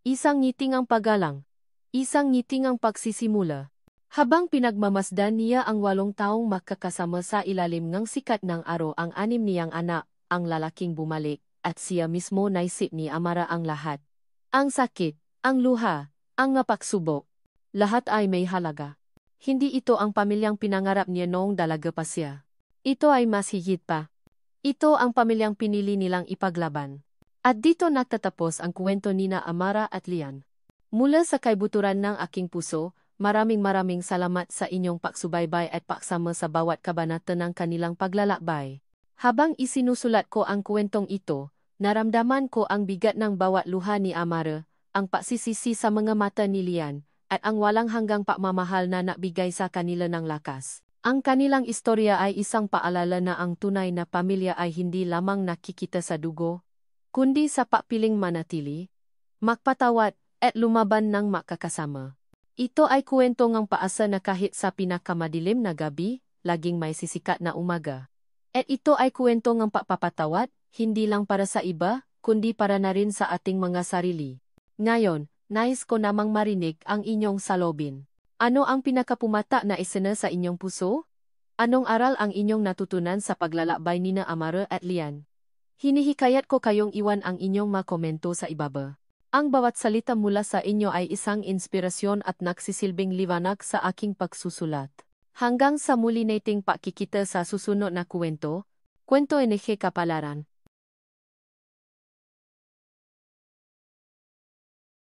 Isang ngiti ngang paggalang. Isang ngiti ngang pagsisimula. Habang pinagmamasdan niya ang 8 taong makakasama sa ilalim ng sikat ng araw ang 6 niyang anak, ang lalaking bumalik, at siya mismo naisip ni Amara ang lahat. Ang sakit, ang luha, ang pagsubok. Lahat ay may halaga. Hindi ito ang pamilyang pinangarap niya noong dalaga pa siya. Ito ay mas higit pa. Ito ang pamilyang pinili nilang ipaglaban. At dito nagtatapos ang kwento nina Amara at Lian. Mula sa kaibuturan ng aking puso, maraming salamat sa inyong pagsubaybay at paksama sa bawat kabanata ng kanilang paglalakbay. Habang isinusulat ko ang kwentong ito, naramdaman ko ang bigat ng bawat luha ni Amara, ang pagsisisi sa mga mata ni Lian, at ang walang hanggang pagmamahal na nabigay sa kanila ng lakas. Ang kanilang istorya ay isang paalala na ang tunay na pamilya ay hindi lamang nakikita sa dugo, kundi sa papiling manatili, magpatawad, at lumaban ng makakasama. Ito ay kwento ng paasa na kahit sa pinakamadilim na gabi, laging may sisikat na umaga. At ito ay kwento ng pagpapatawad, hindi lang para sa iba, kundi para na rin sa ating mga sarili. Ngayon, nais ko namang marinig ang inyong salobin. Ano ang pinakapumata na esena sa inyong puso? Anong aral ang inyong natutunan sa paglalakbay nina Amara at Lian? Hinihikayat ko kayong iwan ang inyong mga komento sa ibaba. Ang bawat salita mula sa inyo ay isang inspirasyon at nagsisilbing liwanag sa aking pagsusulat. Hanggang sa muli nating pakikita sa susunod na kwento, Kwento NG Kapalaran.